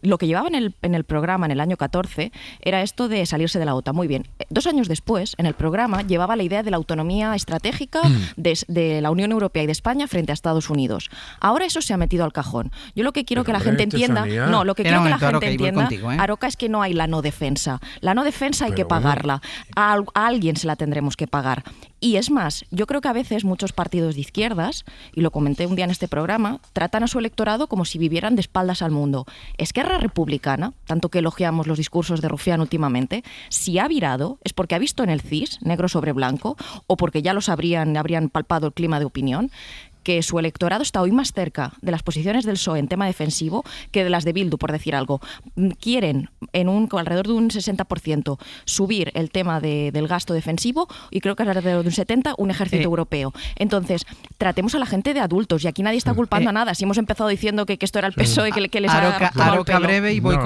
lo que llevaba en el programa en el año 14 era esto de salirse de la OTAN. Muy bien. 2 años después, en el programa, llevaba la idea de la autonomía estratégica de la Unión Europea y de España frente a Estados Unidos. Ahora eso se ha metido al cajón. Yo lo que quiero que la gente entienda... No, lo que quiero que la gente entienda, Aroca, es que no hay la no defensa. La no defensa hay que pagarla. A alguien se la tendremos que pagar. Y es más, yo creo que a veces muchos partidos de izquierdas, y lo comenté un día en este programa, tratan a su electorado como si vivieran de espaldas al mundo. Esquerra Republicana, tanto que elogiamos los discursos de Rufián últimamente, si ha virado es porque ha visto en el CIS, negro sobre blanco, o porque ya habrían palpado el clima de opinión, que su electorado está hoy más cerca de las posiciones del PSOE en tema defensivo que de las de Bildu, por decir algo. Quieren, alrededor de un 60%, subir el tema del gasto defensivo y creo que alrededor de un 70% un ejército europeo. Entonces, tratemos a la gente de adultos y aquí nadie está culpando a nada. Si hemos empezado diciendo que esto era el PSOE que les ha Aroca breve y voy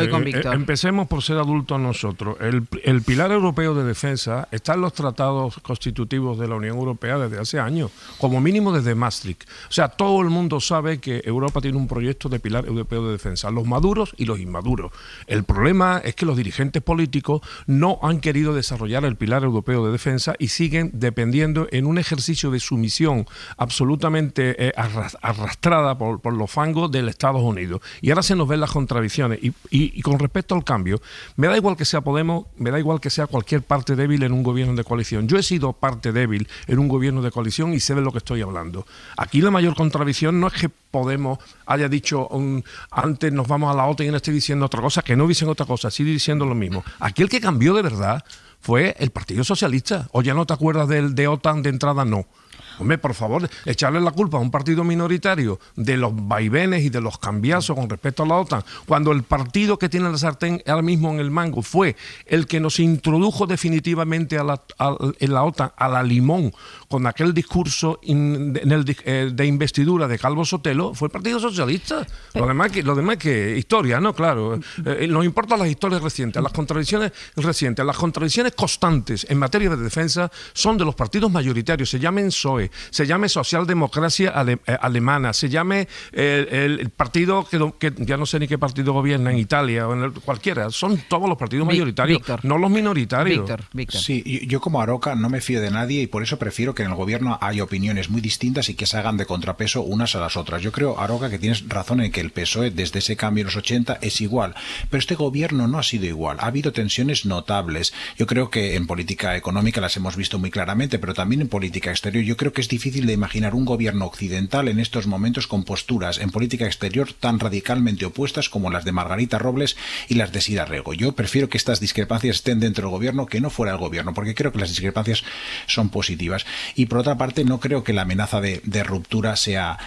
con Víctor. Empecemos por ser adultos nosotros. El pilar europeo de defensa está en los tratados constitutivos de la Unión Europea desde hace años, como mínimo desde Maastricht. O sea, todo el mundo sabe que Europa tiene un proyecto de pilar europeo de defensa, los maduros y los inmaduros. El problema es que los dirigentes políticos no han querido desarrollar el pilar europeo de defensa y siguen dependiendo en un ejercicio de sumisión absolutamente arrastrada por los fangos del Estados Unidos. Y ahora se nos ven las contradicciones. Y con respecto al cambio, me da igual que sea Podemos, me da igual que sea cualquier parte débil en un gobierno de coalición. Yo he sido parte débil en un gobierno de coalición y sé de lo que estoy hablando. Aquí la mayor contradicción no es que Podemos haya dicho antes nos vamos a la OTAN y no esté diciendo otra cosa, que no dicen otra cosa, sigue diciendo lo mismo. Aquí el que cambió de verdad fue el Partido Socialista. ¿O ya no te acuerdas de OTAN de entrada? No. Hombre, por favor, echarle la culpa a un partido minoritario de los vaivenes y de los cambiazos con respecto a la OTAN, cuando el partido que tiene la sartén ahora mismo en el mango fue el que nos introdujo definitivamente en la OTAN a la limón con aquel discurso de investidura de Calvo Sotelo, fue el Partido Socialista. Lo demás que historia, ¿no? Claro, nos importan las historias recientes, las contradicciones recientes, las contradicciones constantes en materia de defensa son de los partidos mayoritarios, se llamen PSOE, se llame Socialdemocracia Alemana, se llame el partido que ya no sé ni qué partido gobierna en Italia o en cualquiera, son todos los partidos mayoritarios, no los minoritarios. Víctor. Sí, yo como Aroca no me fío de nadie y por eso prefiero que en el gobierno haya opiniones muy distintas y que se hagan de contrapeso unas a las otras. Yo creo, Aroca, que tienes razón en que el PSOE desde ese cambio en los 80 es igual, pero este gobierno no ha sido igual, ha habido tensiones notables. Yo creo que en política económica las hemos visto muy claramente, pero también en política exterior. Yo creo que es difícil de imaginar un gobierno occidental en estos momentos con posturas en política exterior tan radicalmente opuestas como las de Margarita Robles y las de Sira Rego. Yo prefiero que estas discrepancias estén dentro del gobierno que no fuera del gobierno, porque creo que las discrepancias son positivas. Y por otra parte, no creo que la amenaza de ruptura sea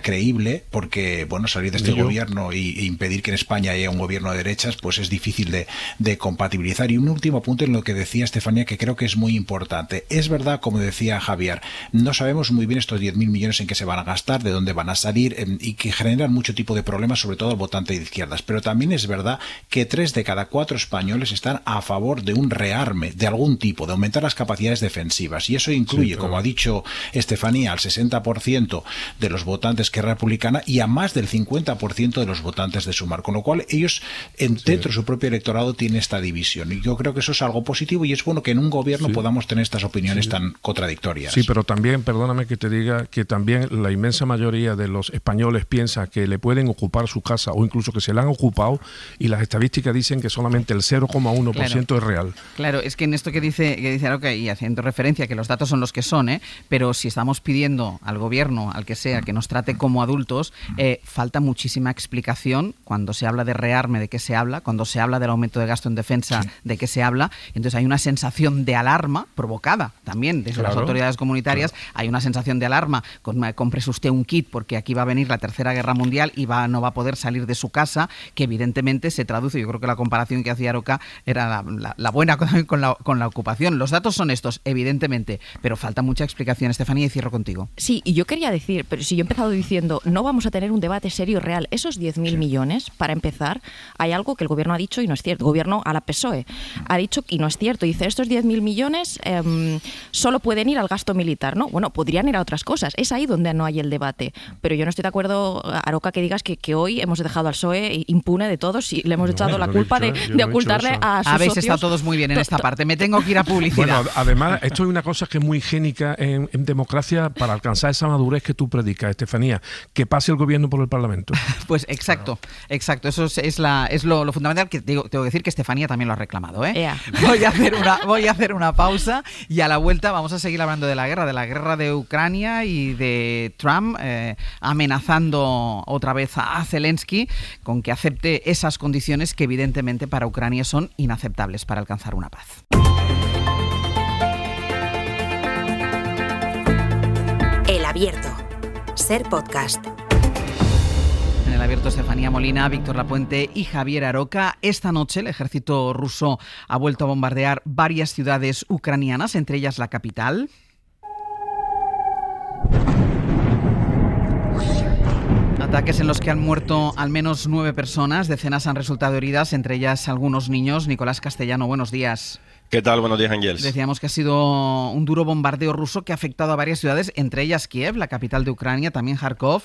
creíble, porque bueno, salir de este gobierno e impedir que en España haya un gobierno de derechas, pues es difícil de compatibilizar. Y un último punto en lo que decía Estefanía, que creo que es muy importante. Es verdad, como decía Javier, no sabemos muy bien estos 10.000 millones en qué se van a gastar, de dónde van a salir, y que generan mucho tipo de problemas, sobre todo al votante de izquierdas. Pero también es verdad que 3 de cada 4 españoles están a favor de un rearme de algún tipo, de aumentar las capacidades defensivas. Y eso incluye, como ha dicho Estefanía, al 60% de los votantes de Esquerra Republicana y a más del 50% de los votantes de Sumar. Con lo cual ellos, dentro de su propio electorado, tienen esta división. Y yo creo que eso es algo positivo y es bueno que en un gobierno podamos tener estas opiniones tan contradictorias. Sí, pero también, perdóname que te diga, que también la inmensa mayoría de los españoles piensa que le pueden ocupar su casa o incluso que se la han ocupado, y las estadísticas dicen que solamente el 0,1% es real. Claro, es que en esto que dice Aroca, y haciendo referencia que los datos son los que son, pero si estamos pidiendo al gobierno, al que sea, que nos trate como adultos, falta muchísima explicación cuando se habla de rearme, de qué se habla, cuando se habla del aumento de gasto en defensa, de qué se habla. Entonces hay una sensación de alarma provocada también desde las autoridades comunitarias. Hay una sensación de alarma, cómprese usted un kit porque aquí va a venir la Tercera Guerra Mundial y no va a poder salir de su casa, que evidentemente se traduce, yo creo que la comparación que hacía Aroca era la buena con la ocupación. Los datos son estos, evidentemente, pero falta mucha explicación. Estefanía, y cierro contigo. Sí, y yo quería decir, pero si yo he empezado diciendo, no vamos a tener un debate serio y real, esos 10.000 millones, para empezar, hay algo que el gobierno ha dicho y no es cierto. El gobierno a la PSOE ha dicho y no es cierto. Dice, estos 10.000 millones solo pueden ir al gasto militar, ¿no? Bueno, podrían ir a otras cosas. Es ahí donde no hay el debate. Pero yo no estoy de acuerdo, Aroca, que digas que hoy hemos dejado al PSOE impune de todos y le hemos echado la culpa de ocultarle a sus Habéis socios. estado todos muy bien en esta parte. Me tengo que ir a publicidad. Bueno, además, esto es una cosa que es muy higiénica en democracia para alcanzar esa madurez que tú predicas, Estefanía, que pase el gobierno por el Parlamento. Pues exacto. Eso es lo fundamental, que tengo que decir que Estefanía también lo ha reclamado. Voy a hacer una pausa y a la vuelta vamos a seguir hablando de la guerra de Ucrania y de Trump amenazando otra vez a Zelensky con que acepte esas condiciones que evidentemente para Ucrania son inaceptables para alcanzar una paz. El Abierto. Ser podcast. En el Abierto, Estefanía Molina, Víctor Lapuente y Javier Aroca. Esta noche el ejército ruso ha vuelto a bombardear varias ciudades ucranianas, entre ellas la capital. Ataques en los que han muerto al menos 9 personas, decenas han resultado heridas, entre ellas algunos niños. Nicolás Castellano, buenos días. ¿Qué tal? Buenos días, Ángels. Decíamos que ha sido un duro bombardeo ruso que ha afectado a varias ciudades, entre ellas Kiev, la capital de Ucrania, también Kharkov,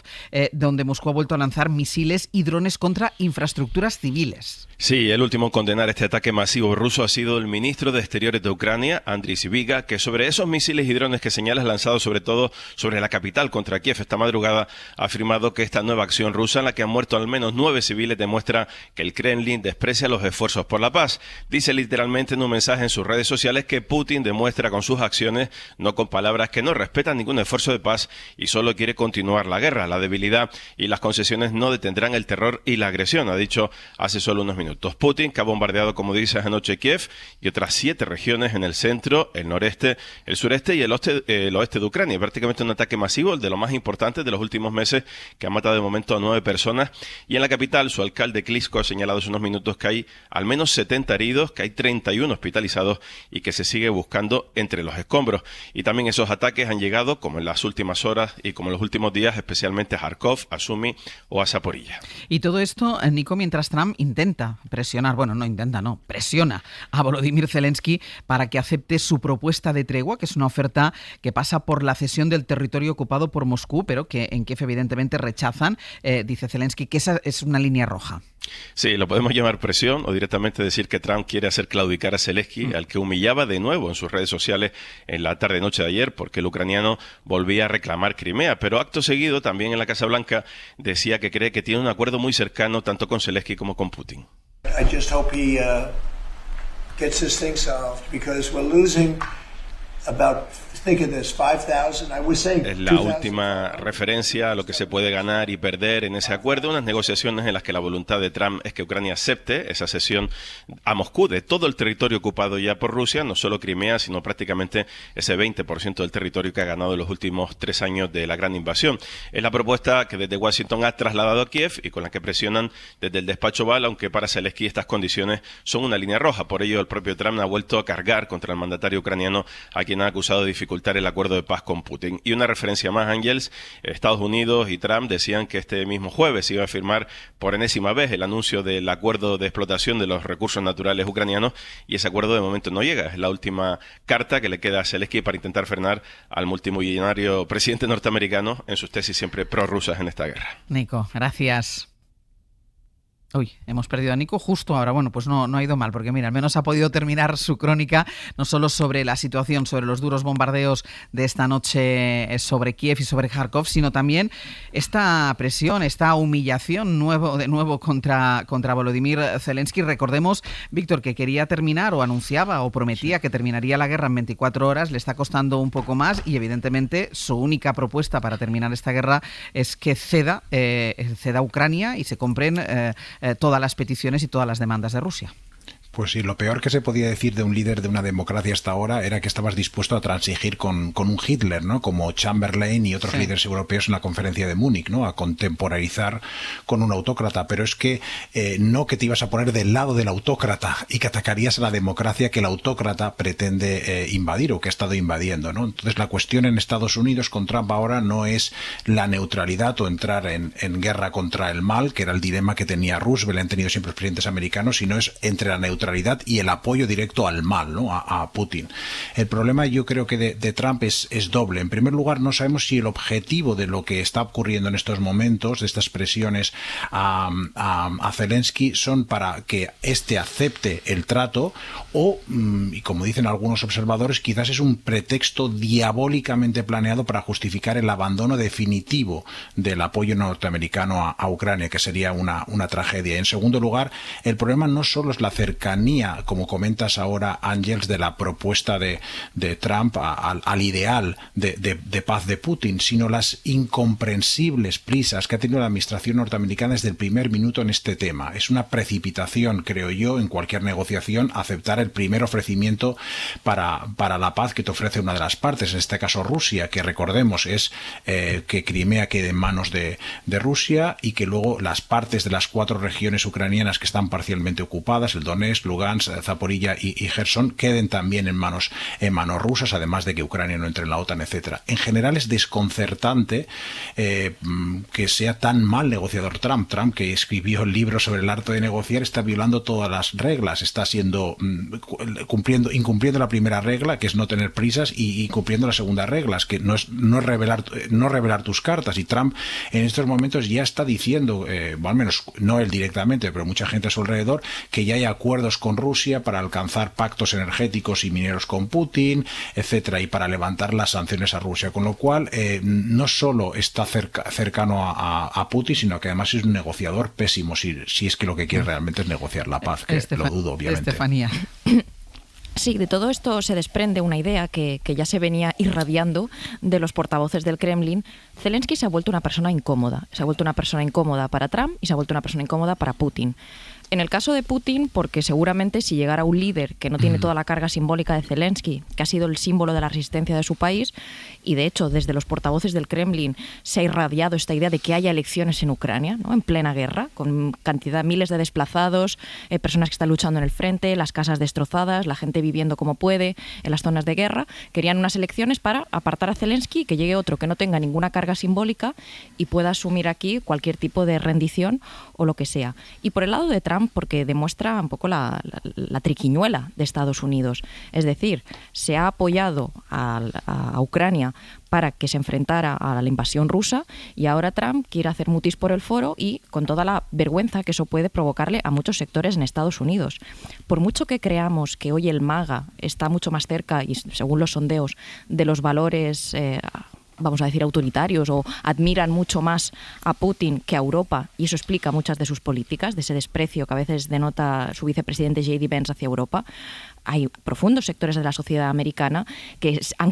donde Moscú ha vuelto a lanzar misiles y drones contra infraestructuras civiles. Sí, el último en condenar este ataque masivo ruso ha sido el ministro de Exteriores de Ucrania, Andriy Sybiga, que sobre esos misiles y drones que señalas lanzados sobre todo sobre la capital contra Kiev esta madrugada, ha afirmado que esta nueva acción rusa, en la que han muerto al menos 9 civiles, demuestra que el Kremlin desprecia los esfuerzos por la paz. Dice literalmente en un mensaje en sus redes sociales que Putin demuestra con sus acciones, no con palabras, que no respetan ningún esfuerzo de paz y solo quiere continuar la guerra. La debilidad y las concesiones no detendrán el terror y la agresión, ha dicho hace solo unos minutos. Putin, que ha bombardeado, como dices, anoche Kiev y otras 7 regiones en el centro, el noreste, el sureste y el oeste de Ucrania. Prácticamente un ataque masivo, el de lo más importante de los últimos meses, que ha matado de momento a 9 personas. Y en la capital, su alcalde Klitschko ha señalado hace unos minutos que hay al menos 70 heridos, que hay 31 hospitalizados y que se sigue buscando entre los escombros. Y también esos ataques han llegado, como en las últimas horas y como en los últimos días, especialmente a Kharkov, a Sumy o a Zaporilla. Y todo esto, Nico, mientras Trump presiona a Volodymyr Zelensky para que acepte su propuesta de tregua, que es una oferta que pasa por la cesión del territorio ocupado por Moscú, pero que en Kiev evidentemente rechazan. Dice Zelensky que esa es una línea roja. Sí, lo podemos llamar presión o directamente decir que Trump quiere hacer claudicar a Zelensky, al que humillaba de nuevo en sus redes sociales en la tarde-noche de ayer, porque el ucraniano volvía a reclamar Crimea. Pero acto seguido, también en la Casa Blanca, decía que cree que tiene un acuerdo muy cercano tanto con Zelensky como con Putin. I just hope he gets this thing solved, because we're losing about, think of this, 5,000, I would say. Es la última referencia a lo que se puede ganar y perder en ese acuerdo, unas negociaciones en las que la voluntad de Trump es que Ucrania acepte esa cesión a Moscú de todo el territorio ocupado ya por Rusia, no solo Crimea, sino prácticamente ese 20% del territorio que ha ganado en los últimos 3 años de la gran invasión. Es la propuesta que desde Washington ha trasladado a Kiev y con la que presionan desde el despacho Oval, aunque para Zelensky estas condiciones son una línea roja. Por ello, el propio Trump ha vuelto a cargar contra el mandatario ucraniano, a quien ha acusado de dificultar el acuerdo de paz con Putin. Y una referencia más, Ángels, Estados Unidos y Trump decían que este mismo jueves se iba a firmar por enésima vez el anuncio del acuerdo de explotación de los recursos naturales ucranianos, y ese acuerdo de momento no llega. Es la última carta que le queda a Zelensky para intentar frenar al multimillonario presidente norteamericano en sus tesis siempre prorrusas en esta guerra. Nico, gracias. Uy, hemos perdido a Nico justo ahora. Bueno, pues no ha ido mal, porque mira, al menos ha podido terminar su crónica, no solo sobre la situación, sobre los duros bombardeos de esta noche sobre Kiev y sobre Kharkov, sino también esta presión, esta humillación de nuevo contra Volodymyr Zelensky. Recordemos, Víctor, que quería terminar o anunciaba o prometía que terminaría la guerra en 24 horas, le está costando un poco más y evidentemente su única propuesta para terminar esta guerra es que ceda Ucrania y se compren todas las peticiones y todas las demandas de Rusia. Pues sí, lo peor que se podía decir de un líder de una democracia hasta ahora era que estabas dispuesto a transigir con un Hitler, ¿no? Como Chamberlain y otros líderes europeos en la conferencia de Múnich, ¿no? A contemporarizar con un autócrata. Pero es que no que te ibas a poner del lado del autócrata y que atacarías a la democracia que el autócrata pretende invadir o que ha estado invadiendo, ¿no? Entonces la cuestión en Estados Unidos con Trump ahora no es la neutralidad o entrar en guerra contra el mal, que era el dilema que tenía Roosevelt, han tenido siempre los presidentes americanos, sino es entre la neutralidad y el apoyo directo al mal, ¿no? A Putin. El problema, yo creo que de Trump es doble. En primer lugar, no sabemos si el objetivo de lo que está ocurriendo en estos momentos, de estas presiones a Zelensky, son para que éste acepte el trato o, y como dicen algunos observadores, quizás es un pretexto diabólicamente planeado para justificar el abandono definitivo del apoyo norteamericano a Ucrania, que sería una tragedia. En segundo lugar, el problema no solo es la cercanía, como comentas ahora, Ángels, de la propuesta de Trump al ideal de paz de Putin, sino las incomprensibles prisas que ha tenido la administración norteamericana desde el primer minuto en este tema. Es una precipitación, creo yo, en cualquier negociación, aceptar el primer ofrecimiento para la paz que te ofrece una de las partes, en este caso Rusia, que recordemos es que Crimea quede en manos de Rusia y que luego las partes de las 4 regiones ucranianas que están parcialmente ocupadas, el Donetsk, Lugansk, Zaporilla y Gerson, queden también en manos rusas, además de que Ucrania no entre en la OTAN, etcétera. En general es desconcertante que sea tan mal negociador Trump. Trump, que escribió el libro sobre el arte de negociar, está violando todas las reglas, está incumpliendo la primera regla, que es no tener prisas, y incumpliendo la segunda regla, que no es revelar tus cartas. Y Trump en estos momentos ya está diciendo, o al menos no él directamente, pero mucha gente a su alrededor, que ya hay acuerdos con Rusia para alcanzar pactos energéticos y mineros con Putin, etcétera, y para levantar las sanciones a Rusia, con lo cual no solo está cercano a Putin, sino que además es un negociador pésimo, si es que lo que quiere realmente es negociar la paz, que lo dudo, obviamente. Estefanía. Sí, de todo esto se desprende una idea que ya se venía irradiando de los portavoces del Kremlin. Zelensky se ha vuelto una persona incómoda. Se ha vuelto una persona incómoda para Trump y se ha vuelto una persona incómoda para Putin. En el caso de Putin, porque seguramente si llegara un líder que no tiene toda la carga simbólica de Zelensky, que ha sido el símbolo de la resistencia de su país, y de hecho desde los portavoces del Kremlin se ha irradiado esta idea de que haya elecciones en Ucrania, ¿no?, en plena guerra, con miles de desplazados, personas que están luchando en el frente, las casas destrozadas, la gente viviendo como puede en las zonas de guerra. Querían unas elecciones para apartar a Zelensky y que llegue otro que no tenga ninguna carga simbólica y pueda asumir aquí cualquier tipo de rendición o lo que sea. Y por el lado de Trump, porque demuestra un poco la triquiñuela de Estados Unidos. Es decir, se ha apoyado a Ucrania para que se enfrentara a la invasión rusa y ahora Trump quiere hacer mutis por el foro y con toda la vergüenza que eso puede provocarle a muchos sectores en Estados Unidos. Por mucho que creamos que hoy el MAGA está mucho más cerca, y según los sondeos, de los valores vamos a decir autoritarios, o admiran mucho más a Putin que a Europa, y eso explica muchas de sus políticas, de ese desprecio que a veces denota su vicepresidente J.D. Vance hacia Europa. Hay profundos sectores de la sociedad americana que han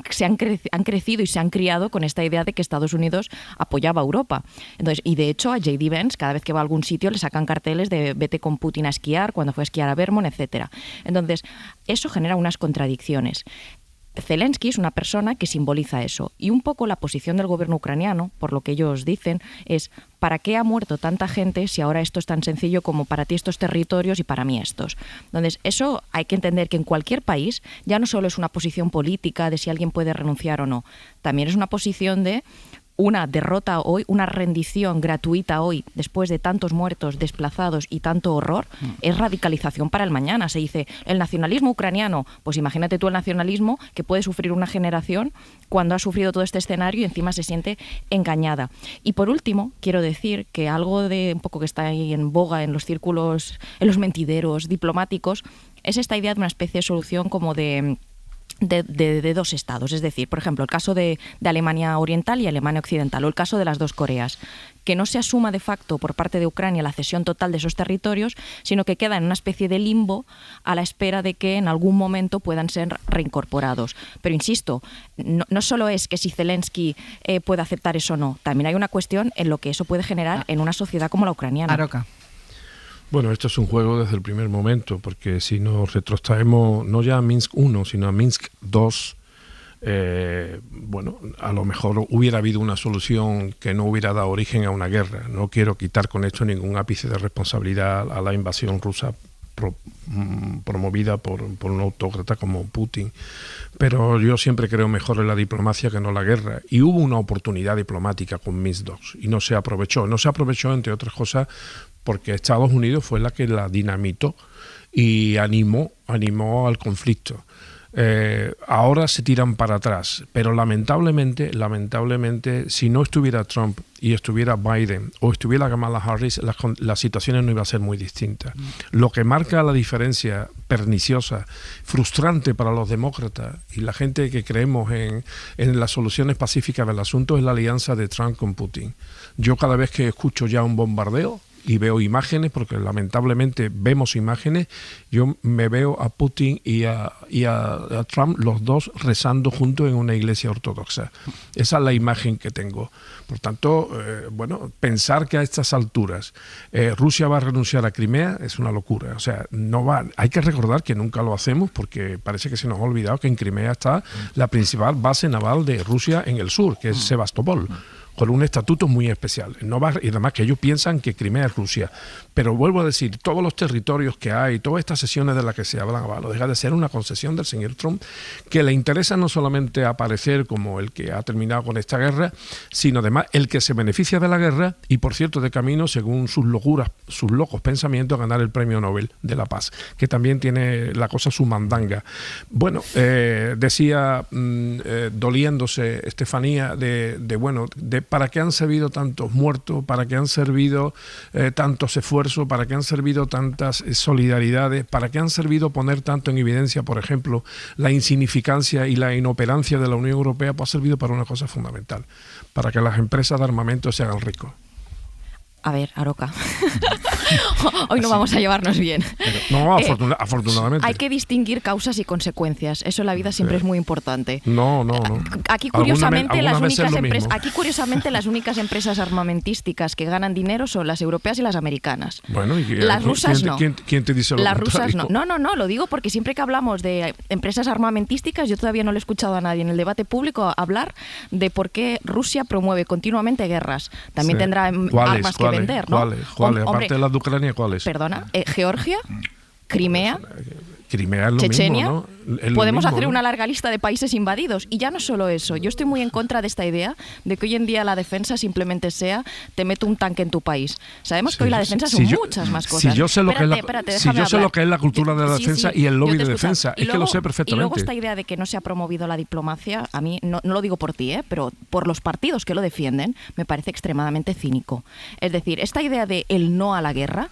crecido y se han criado con esta idea de que Estados Unidos apoyaba a Europa. Entonces, y de hecho a J.D. Vance, cada vez que va a algún sitio, le sacan carteles de vete con Putin a esquiar, cuando fue a esquiar a Vermont, etc. Entonces, eso genera unas contradicciones. Zelensky es una persona que simboliza eso, y un poco la posición del gobierno ucraniano, por lo que ellos dicen, es ¿para qué ha muerto tanta gente si ahora esto es tan sencillo como para ti estos territorios y para mí estos? Entonces, eso hay que entender que en cualquier país ya no solo es una posición política de si alguien puede renunciar o no, también es una posición de una derrota hoy, una rendición gratuita hoy, después de tantos muertos, desplazados y tanto horror, es radicalización para el mañana. Se dice, el nacionalismo ucraniano, pues imagínate tú el nacionalismo que puede sufrir una generación cuando ha sufrido todo este escenario y encima se siente engañada. Y por último, quiero decir que algo de un poco que está ahí en boga en los círculos, en los mentideros diplomáticos, es esta idea de una especie de solución como de dos estados, es decir, por ejemplo, el caso de Alemania Oriental y Alemania Occidental, o el caso de las dos Coreas, que no se asuma de facto por parte de Ucrania la cesión total de esos territorios, sino que queda en una especie de limbo a la espera de que en algún momento puedan ser reincorporados. Pero insisto, no solo es que si Zelensky puede aceptar eso o no, también hay una cuestión en lo que eso puede generar en una sociedad como la ucraniana. Aroca. Bueno, esto es un juego desde el primer momento, porque si nos retrotraemos no ya a Minsk I, sino a Minsk II, bueno, a lo mejor hubiera habido una solución que no hubiera dado origen a una guerra. No quiero quitar con esto ningún ápice de responsabilidad a la invasión rusa promovida por un autócrata como Putin, pero yo siempre creo mejor en la diplomacia que no la guerra, y hubo una oportunidad diplomática con Minsk II y no se aprovechó, entre otras cosas porque Estados Unidos fue la que la dinamitó y animó al conflicto. Ahora se tiran para atrás, pero lamentablemente, si no estuviera Trump y estuviera Biden o estuviera Kamala Harris, las situaciones no iban a ser muy distintas. Lo que marca la diferencia perniciosa, frustrante para los demócratas y la gente que creemos en las soluciones pacíficas del asunto, es la alianza de Trump con Putin. Yo cada vez que escucho ya un bombardeo y veo imágenes, porque lamentablemente vemos imágenes, yo me veo a Putin y a Trump, los dos rezando juntos en una iglesia ortodoxa. Esa es la imagen que tengo. Por tanto, bueno, pensar que a estas alturas Rusia va a renunciar a Crimea es una locura. O sea, no va. Hay que recordar que nunca lo hacemos, porque parece que se nos ha olvidado que en Crimea está la principal base naval de Rusia en el sur, que es Sebastopol, con un estatuto muy especial. No va, y además que ellos piensan que Crimea es Rusia. Pero vuelvo a decir, todos los territorios que hay, todas estas sesiones de las que se hablaba, no deja de ser una concesión del señor Trump, que le interesa no solamente aparecer como el que ha terminado con esta guerra, sino además el que se beneficia de la guerra y, por cierto, de camino, según sus locuras, sus locos pensamientos, ganar el Premio Nobel de la Paz, que también tiene la cosa su mandanga. Bueno, decía, doliéndose Estefanía, para qué han servido tantos muertos, para qué han servido tantos esfuerzos, para qué han servido tantas solidaridades, para qué han servido poner tanto en evidencia, por ejemplo, la insignificancia y la inoperancia de la Unión Europea. Pues ha servido para una cosa fundamental, para que las empresas de armamento se hagan ricos. A ver, Aroca. Hoy no vamos a llevarnos bien. No, afortunadamente. Hay que distinguir causas y consecuencias. Eso en la vida siempre es muy importante. No. Aquí curiosamente, las únicas empresas armamentísticas que ganan dinero son las europeas y las americanas. Bueno, ¿y las rusas no. ¿Quién te dice lo las contrario? rusas no. No, lo digo porque siempre que hablamos de empresas armamentísticas, yo todavía no le he escuchado a nadie en el debate público hablar de por qué Rusia promueve continuamente guerras. También tendrá armas que vender, ¿no? ¿Cuáles? Aparte de las de Ucrania, ¿cuáles? Perdona, Georgia, Crimea, Crimea es lo Chechenia. mismo, ¿no? Podemos hacer una larga lista de países invadidos. Y ya no solo eso. Yo estoy muy en contra de esta idea de que hoy en día la defensa simplemente sea te meto un tanque en tu país. Sabemos que hoy la defensa son muchas más cosas. Si yo sé lo que es la cultura de la defensa y el lobby de defensa, es que lo sé perfectamente. Y luego esta idea de que no se ha promovido la diplomacia, a mí, no lo digo por ti, pero por los partidos que lo defienden, me parece extremadamente cínico. Es decir, esta idea de el no a la guerra,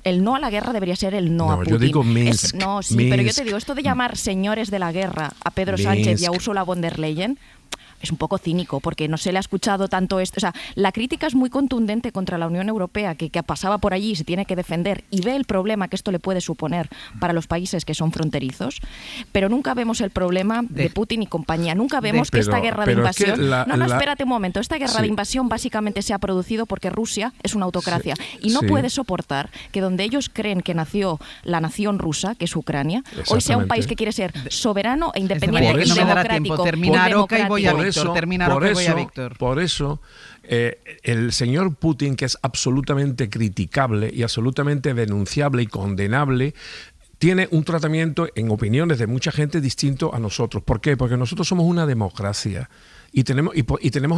el no a la guerra debería ser el no a Putin. Yo digo Minsk. Pero yo te digo, esto de llamar señores de la guerra a Pedro Sánchez y a Ursula von der Leyen es un poco cínico, porque no se le ha escuchado tanto esto. O sea, la crítica es muy contundente contra la Unión Europea, que pasaba por allí y se tiene que defender, y ve el problema que esto le puede suponer para los países que son fronterizos, pero nunca vemos el problema de Putin y compañía. Nunca vemos que esta guerra de invasión... espérate un momento. Esta guerra de invasión básicamente se ha producido porque Rusia es una autocracia y no puede soportar que donde ellos creen que nació la nación rusa, que es Ucrania, hoy sea un país que quiere ser soberano e independiente y democrático. Por eso, el señor Putin, que es absolutamente criticable y absolutamente denunciable y condenable, tiene un tratamiento, en opiniones de mucha gente, distinto a nosotros. ¿Por qué? Porque nosotros somos una democracia. Y tenemos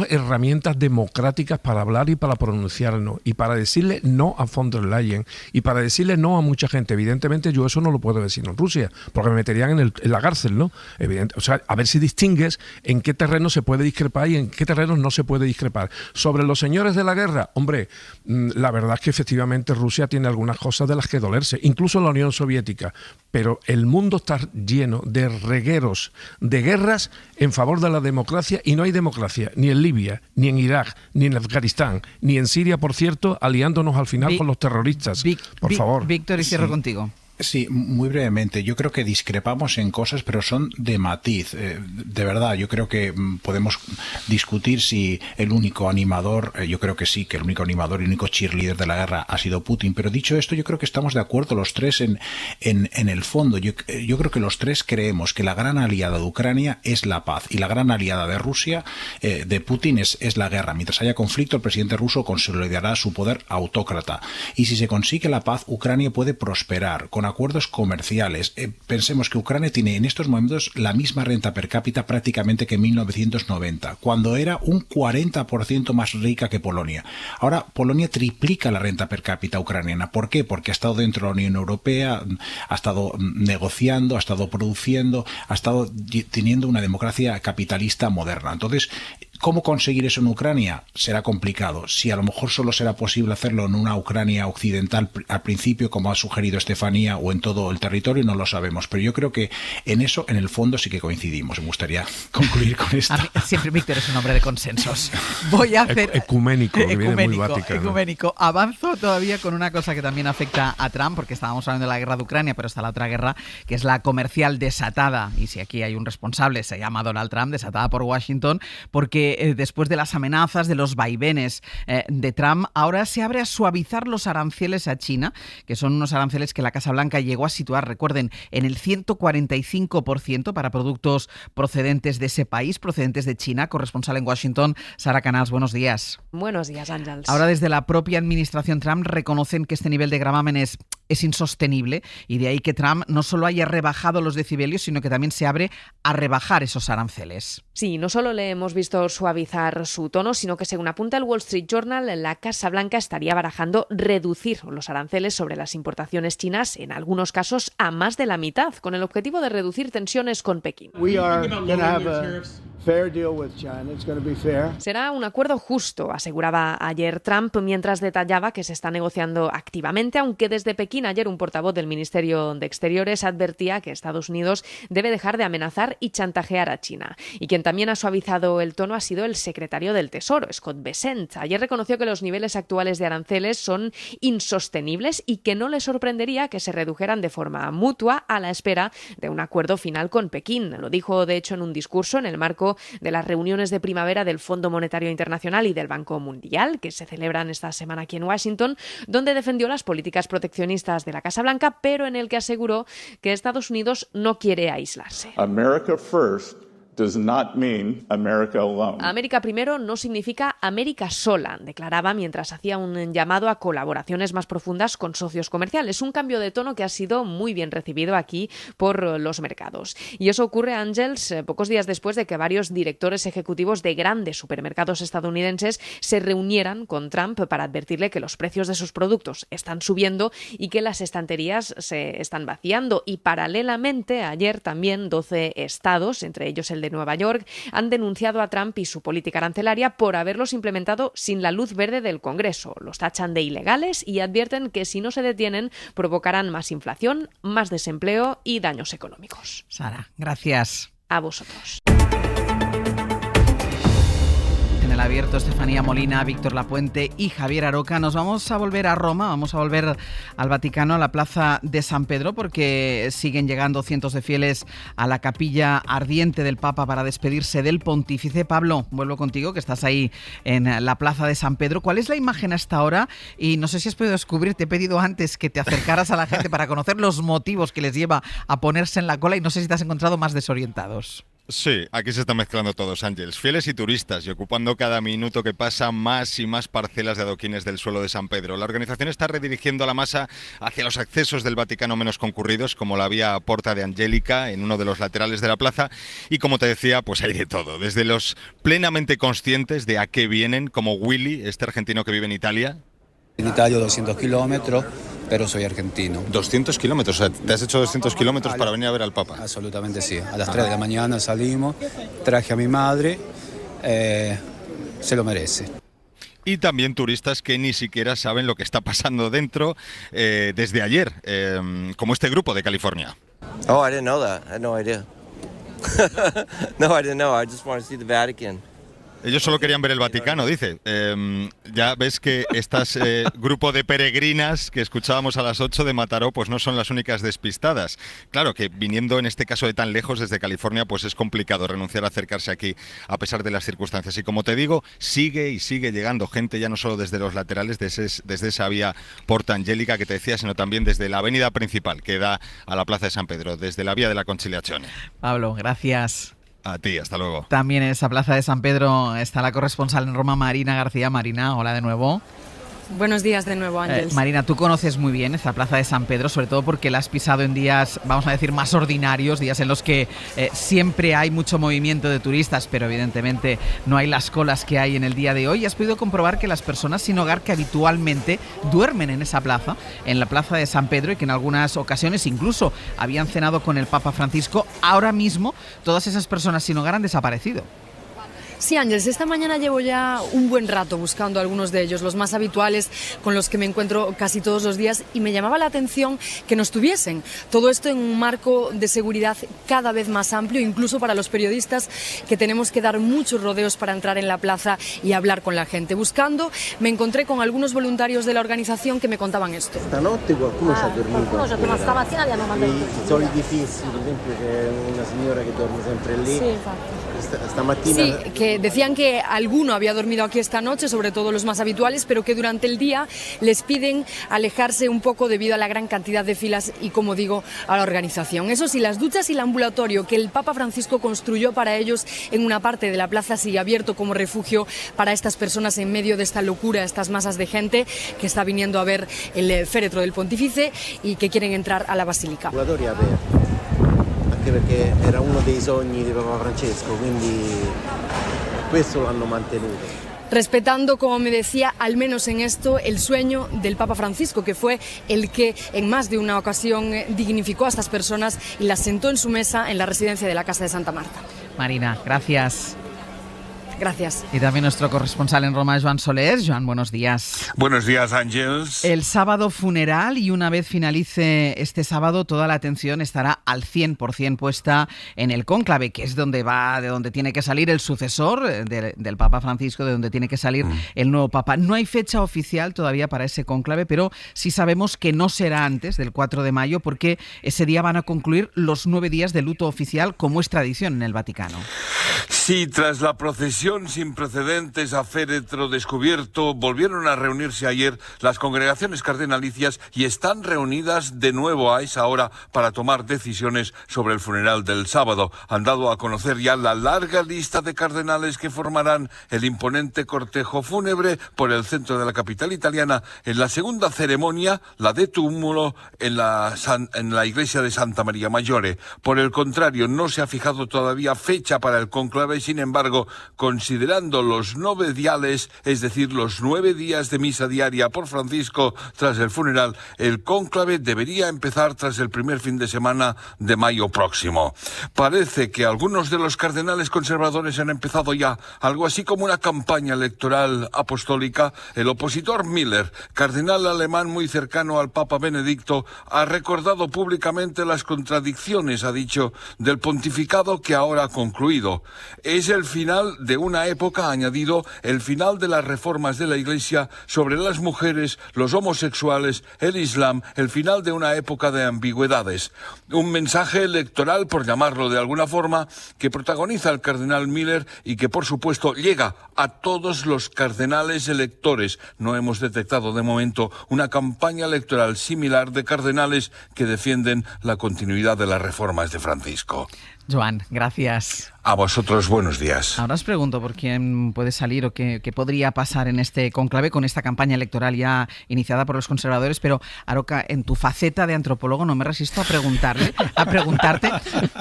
herramientas democráticas para hablar y para pronunciarnos y para decirle no a von der Leyen y para decirle no a mucha gente. Evidentemente yo eso no lo puedo decir en Rusia porque me meterían en la cárcel, ¿no? O sea, a ver si distingues en qué terreno se puede discrepar y en qué terreno no se puede discrepar. Sobre los señores de la guerra, hombre, la verdad es que efectivamente Rusia tiene algunas cosas de las que dolerse, incluso la Unión Soviética, pero el mundo está lleno de regueros, de guerras en favor de la democracia y no hay democracia ni en Libia, ni en Irak, ni en Afganistán, ni en Siria, por cierto, aliándonos al final con los terroristas. Por favor. Víctor, y cierro contigo. Sí, muy brevemente. Yo creo que discrepamos en cosas, pero son de matiz. De verdad, yo creo que podemos discutir si el único animador, yo creo que sí, que el único animador y el único cheerleader de la guerra ha sido Putin. Pero dicho esto, yo creo que estamos de acuerdo los tres en el fondo. Yo creo que los tres creemos que la gran aliada de Ucrania es la paz y la gran aliada de Rusia, de Putin, es la guerra. Mientras haya conflicto, el presidente ruso consolidará su poder autócrata. Y si se consigue la paz, Ucrania puede prosperar con acuerdos comerciales. Pensemos que Ucrania tiene en estos momentos la misma renta per cápita prácticamente que en 1990, cuando era un 40% más rica que Polonia. Ahora Polonia triplica la renta per cápita ucraniana. ¿Por qué? Porque ha estado dentro de la Unión Europea, ha estado negociando, ha estado produciendo, ha estado teniendo una democracia capitalista moderna. Entonces, ¿cómo conseguir eso en Ucrania? Será complicado. Si a lo mejor solo será posible hacerlo en una Ucrania occidental al principio, como ha sugerido Estefanía, o en todo el territorio, no lo sabemos. Pero yo creo que en eso, en el fondo, sí que coincidimos. Me gustaría concluir con esto. Siempre Víctor es un hombre de consensos. Voy a hacer... Ecuménico, que viene muy Vaticano. Ecuménico. Avanzo todavía con una cosa que también afecta a Trump, porque estábamos hablando de la guerra de Ucrania, pero está la otra guerra, que es la comercial desatada. Y si aquí hay un responsable, se llama Donald Trump, desatada por Washington, porque después de las amenazas, de los vaivenes de Trump, ahora se abre a suavizar los aranceles a China, que son unos aranceles que la Casa Blanca llegó a situar, recuerden, en el 145% para productos procedentes de ese país, procedentes de China. Corresponsal en Washington, Sara Canals, buenos días. Buenos días, Ángels. Ahora desde la propia administración Trump reconocen que este nivel de gravámenes es insostenible y de ahí que Trump no solo haya rebajado los decibelios, sino que también se abre a rebajar esos aranceles. Sí, no solo le hemos visto suavizar su tono, sino que según apunta el Wall Street Journal, la Casa Blanca estaría barajando reducir los aranceles sobre las importaciones chinas, en algunos casos a más de la mitad, con el objetivo de reducir tensiones con Pekín. Será un acuerdo justo, aseguraba ayer Trump, mientras detallaba que se está negociando activamente, aunque desde Pekín ayer un portavoz del Ministerio de Exteriores advertía que Estados Unidos debe dejar de amenazar y chantajear a China. Y quien también ha suavizado el tono ha sido el secretario del Tesoro, Scott Bessent. Ayer reconoció que los niveles actuales de aranceles son insostenibles y que no le sorprendería que se redujeran de forma mutua a la espera de un acuerdo final con Pekín. Lo dijo, de hecho, en un discurso en el marco de las reuniones de primavera del Fondo Monetario Internacional y del Banco Mundial, que se celebran esta semana aquí en Washington, donde defendió las políticas proteccionistas de la Casa Blanca, pero en el que aseguró que Estados Unidos no quiere aislarse. America first does not mean America alone. América primero no significa América sola, declaraba mientras hacía un llamado a colaboraciones más profundas con socios comerciales. Un cambio de tono que ha sido muy bien recibido aquí por los mercados. Y eso ocurre, Ángels, pocos días después de que varios directores ejecutivos de grandes supermercados estadounidenses se reunieran con Trump para advertirle que los precios de sus productos están subiendo y que las estanterías se están vaciando. Y paralelamente, ayer también 12 estados, entre ellos el de Nueva York, han denunciado a Trump y su política arancelaria por haberlos implementado sin la luz verde del Congreso. Los tachan de ilegales y advierten que si no se detienen provocarán más inflación, más desempleo y daños económicos. Sara, gracias. A vosotros. En el abierto, Estefanía Molina, Víctor Lapuente y Javier Aroca. Nos vamos a volver a Roma, vamos a volver al Vaticano, a la plaza de San Pedro, porque siguen llegando cientos de fieles a la capilla ardiente del Papa para despedirse del pontífice. Pablo, vuelvo contigo, que estás ahí en la plaza de San Pedro. ¿Cuál es la imagen hasta ahora? Y no sé si has podido descubrir, te he pedido antes que te acercaras a la gente para conocer los motivos que les lleva a ponerse en la cola, y no sé si te has encontrado más desorientados. Sí, aquí se están mezclando todos, Ángels, fieles y turistas, y ocupando cada minuto que pasa más y más parcelas de adoquines del suelo de San Pedro. La organización está redirigiendo a la masa hacia los accesos del Vaticano menos concurridos, como la vía Porta de Angélica, en uno de los laterales de la plaza, y como te decía, pues hay de todo, desde los plenamente conscientes de a qué vienen, como Willy, este argentino que vive en Italia. En Italia 200 kilómetros, pero soy argentino. 200 kilómetros, o sea, ¿te has hecho 200 kilómetros para venir a ver al Papa? Absolutamente sí. A las 3 de la mañana salimos, traje a mi madre, se lo merece. Y también turistas que ni siquiera saben lo que está pasando dentro desde ayer, como este grupo de California. Oh, I didn't know that. I had no idea. No, I didn't know. I just wanted to see the Vatican. Ellos solo querían ver el Vaticano, dice. Ya ves que estas grupo de peregrinas que escuchábamos a las 8 de Mataró, pues no son las únicas despistadas. Claro que viniendo en este caso de tan lejos, desde California, pues es complicado renunciar a acercarse aquí a pesar de las circunstancias. Y como te digo, sigue y sigue llegando gente, ya no solo desde los laterales, desde esa vía Porta Angélica que te decía, sino también desde la avenida principal que da a la Plaza de San Pedro, desde la vía de la Conciliazione. Pablo, gracias. A ti, hasta luego. También en esa plaza de San Pedro está la corresponsal en Roma, Marina García. Marina, hola de nuevo. Buenos días de nuevo, Ángels. Marina, tú conoces muy bien esta plaza de San Pedro, sobre todo porque la has pisado en días, vamos a decir, más ordinarios, días en los que siempre hay mucho movimiento de turistas, pero evidentemente no hay las colas que hay en el día de hoy. Y has podido comprobar que las personas sin hogar que habitualmente duermen en esa plaza, en la plaza de San Pedro, y que en algunas ocasiones incluso habían cenado con el Papa Francisco, ahora mismo todas esas personas sin hogar han desaparecido. Sí, Ángels, esta mañana llevo ya un buen rato buscando algunos de ellos, los más habituales, con los que me encuentro casi todos los días, y me llamaba la atención que no estuviesen. Todo esto en un marco de seguridad cada vez más amplio, incluso para los periodistas, que tenemos que dar muchos rodeos para entrar en la plaza y hablar con la gente. Buscando, me encontré con algunos voluntarios de la organización que me contaban esto. Esta noche qualcuno ci ha dormito. Qualcuno ci ha dormito. Stamattina abbiamo mandato I soliti fissi, per esempio, c'è una signora che dorme sempre lì. Sí, infatti. Stamattina... Sí, que decían que alguno había dormido aquí esta noche, sobre todo los más habituales, pero que durante el día les piden alejarse un poco debido a la gran cantidad de filas y, como digo, a la organización. Eso sí, las duchas y el ambulatorio que el Papa Francisco construyó para ellos en una parte de la plaza sigue abierto como refugio para estas personas en medio de esta locura, estas masas de gente que está viniendo a ver el féretro del pontífice y que quieren entrar a la basílica. Perché era uno dei sogni di Papa Francesco, quindi questo lo hanno mantenuto. Respetando, como me decía, al menos en esto, el sueño del Papa Francisco, que fue el que en más de una ocasión dignificó a estas personas y las sentó en su mesa en la residencia de la Casa de Santa Marta. Marina, gracias. Gracias. Y también nuestro corresponsal en Roma, Joan Soler. Joan, buenos días. Buenos días, Ángeles. El sábado funeral, y una vez finalice este sábado, toda la atención estará al 100% puesta en el cónclave, que es de donde tiene que salir el sucesor del Papa Francisco, de donde tiene que salir el nuevo Papa. No hay fecha oficial todavía para ese cónclave, pero sí sabemos que no será antes del 4 de mayo, porque ese día van a concluir los 9 días de luto oficial, como es tradición en el Vaticano. Sí, tras la procesión sin precedentes a féretro descubierto, volvieron a reunirse ayer las congregaciones cardenalicias y están reunidas de nuevo a esa hora para tomar decisiones sobre el funeral del sábado. Han dado a conocer ya la larga lista de cardenales que formarán el imponente cortejo fúnebre por el centro de la capital italiana en la segunda ceremonia, la de túmulo, en la iglesia de Santa María Maggiore. Por el contrario, no se ha fijado todavía fecha para el cónclave. Sin embargo, considerando los novediales, es decir, los 9 días de misa diaria por Francisco tras el funeral, el cónclave debería empezar tras el primer fin de semana de mayo próximo. Parece que algunos de los cardenales conservadores han empezado ya algo así como una campaña electoral apostólica. El opositor Miller, cardenal alemán muy cercano al Papa Benedicto, ha recordado públicamente las contradicciones, ha dicho, del pontificado que ahora ha concluido. Es el final de una época, ha añadido, el final de las reformas de la Iglesia sobre las mujeres, los homosexuales, el Islam, el final de una época de ambigüedades. Un mensaje electoral, por llamarlo de alguna forma, que protagoniza el cardenal Miller y que, por supuesto, llega a todos los cardenales electores. No hemos detectado de momento una campaña electoral similar de cardenales que defienden la continuidad de las reformas de Francisco. Joan, gracias. A vosotros, buenos días. Ahora os pregunto por quién puede salir o qué podría pasar en este cónclave con esta campaña electoral ya iniciada por los conservadores, pero Aroca, en tu faceta de antropólogo no me resisto a preguntarte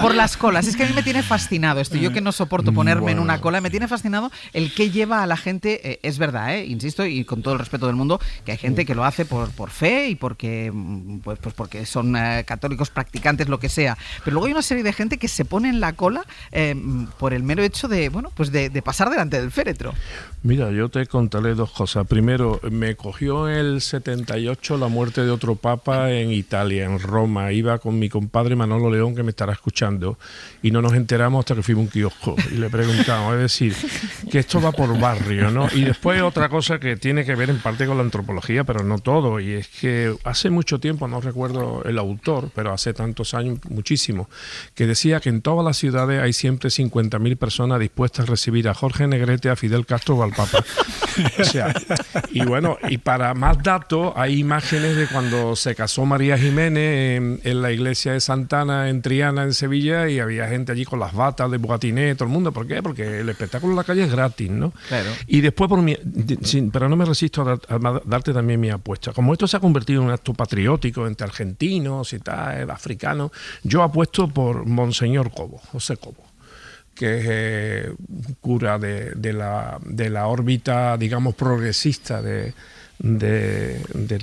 por las colas. Es que a mí me tiene fascinado esto. Yo que no soporto ponerme en una cola, me tiene fascinado el que lleva a la gente. Es verdad, insisto, y con todo el respeto del mundo, que hay gente que lo hace por fe y porque porque son católicos practicantes, lo que sea. Pero luego hay una serie de gente que se pone en la cola por el mero hecho de pasar delante del féretro. Mira, yo te contaré dos cosas. Primero, me cogió el 78 la muerte de otro papa en Italia, en Roma. Iba con mi compadre Manolo León, que me estará escuchando, y no nos enteramos hasta que fuimos a un kiosco y le preguntamos, es decir, que esto va por barrio, ¿no? Y después otra cosa que tiene que ver en parte con la antropología, pero no todo, y es que hace mucho tiempo, no recuerdo el autor, pero hace tantos años, muchísimo, que decía que en todas las ciudades hay siempre 50.000 personas dispuestas a recibir a Jorge Negrete, a Fidel Castro o al Papa. O sea, y bueno, y para más datos, hay imágenes de cuando se casó María Jiménez en la iglesia de Santana, en Triana, en Sevilla, y había gente allí con las batas de Bugatiné, todo el mundo. ¿Por qué? Porque el espectáculo en la calle es gratis, ¿no? Claro. Y después, pero no me resisto a darte también mi apuesta. Como esto se ha convertido en un acto patriótico entre argentinos y tal, africanos, yo apuesto por Monseñor Cobo, José Cobo, que es cura de la órbita, digamos, progresista del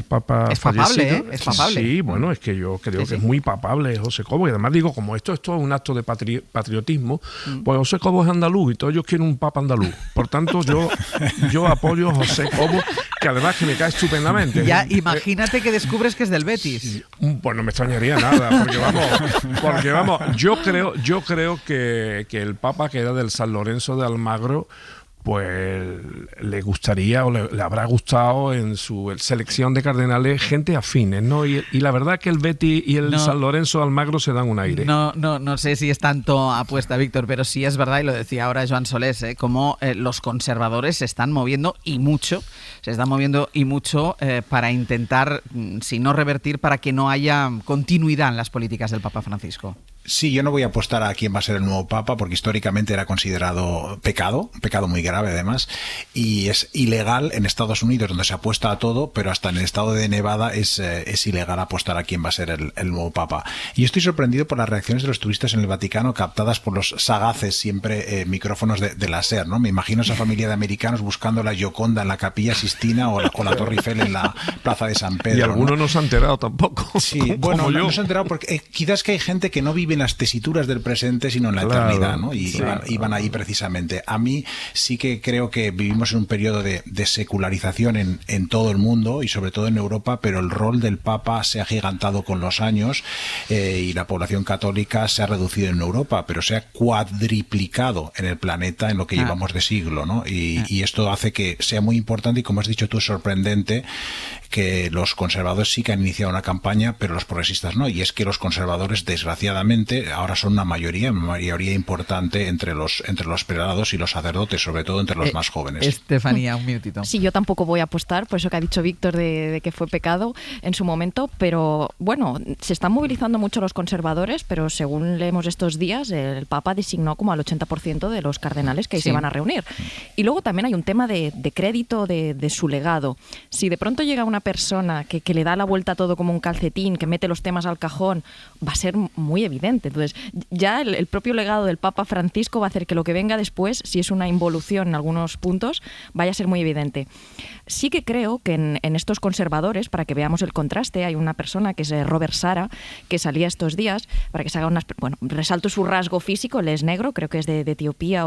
Papa es papable, fallecido. Es papable. Sí, bueno, es que yo creo que es muy papable José Cobo, y además digo, como esto es todo un acto de patriotismo, pues José Cobo es andaluz y todos ellos quieren un papa andaluz. Por tanto, yo apoyo a José Cobo, que además que me cae estupendamente. Ya, imagínate que descubres que es del Betis. Pues no me extrañaría nada, porque vamos, yo creo que el Papa, que era del San Lorenzo de Almagro, pues le gustaría o le habrá gustado en su selección de cardenales gente afines, ¿no? Y la verdad que el Betis y el San Lorenzo de Almagro se dan un aire. No sé si es tanto apuesta, Víctor, pero sí es verdad, y lo decía ahora Joan Solés, como los conservadores se están moviendo y mucho, para intentar, si no revertir, para que no haya continuidad en las políticas del Papa Francisco. Sí, yo no voy a apostar a quién va a ser el nuevo Papa, porque históricamente era considerado un pecado muy grave además, y es ilegal en Estados Unidos, donde se apuesta a todo, pero hasta en el estado de Nevada es ilegal apostar a quién va a ser el nuevo Papa. Y yo estoy sorprendido por las reacciones de los turistas en el Vaticano, captadas por los sagaces siempre micrófonos de la SER, ¿no? Me imagino esa familia de americanos buscando la Gioconda en la Capilla Sistina o la Torre Eiffel en la Plaza de San Pedro. Y algunos no se han enterado tampoco. Sí, bueno, no se han enterado porque quizás que hay gente que no vive en las tesituras del presente, sino en la eternidad, ¿no? Y iban ahí precisamente. A mí sí que creo que vivimos en un periodo de secularización en todo el mundo y sobre todo en Europa, pero el rol del Papa se ha agigantado con los años y la población católica se ha reducido en Europa, pero se ha cuadriplicado en el planeta en lo que llevamos de siglo, ¿no? Y esto hace que sea muy importante y, como has dicho tú, es sorprendente que los conservadores sí que han iniciado una campaña, pero los progresistas no. Y es que los conservadores, desgraciadamente, ahora son una mayoría importante entre los prelados y los sacerdotes, sobre todo entre los más jóvenes. Estefanía, un minutito. Sí, yo tampoco voy a apostar por eso que ha dicho Víctor de que fue pecado en su momento, pero bueno, se están movilizando mucho los conservadores, pero según leemos estos días, el Papa designó como al 80% de los cardenales que ahí se van a reunir. Y luego también hay un tema de crédito de su legado. Si de pronto llega una persona que le da la vuelta a todo como un calcetín, que mete los temas al cajón, va a ser muy evidente. Entonces, ya el propio legado del Papa Francisco va a hacer que lo que venga después, si es una involución en algunos puntos, vaya a ser muy evidente. Sí que creo que en estos conservadores, para que veamos el contraste, hay una persona que es Robert Sara, que salía estos días, para que se haga unas... Bueno, resalto su rasgo físico, él es negro, creo que es de Etiopía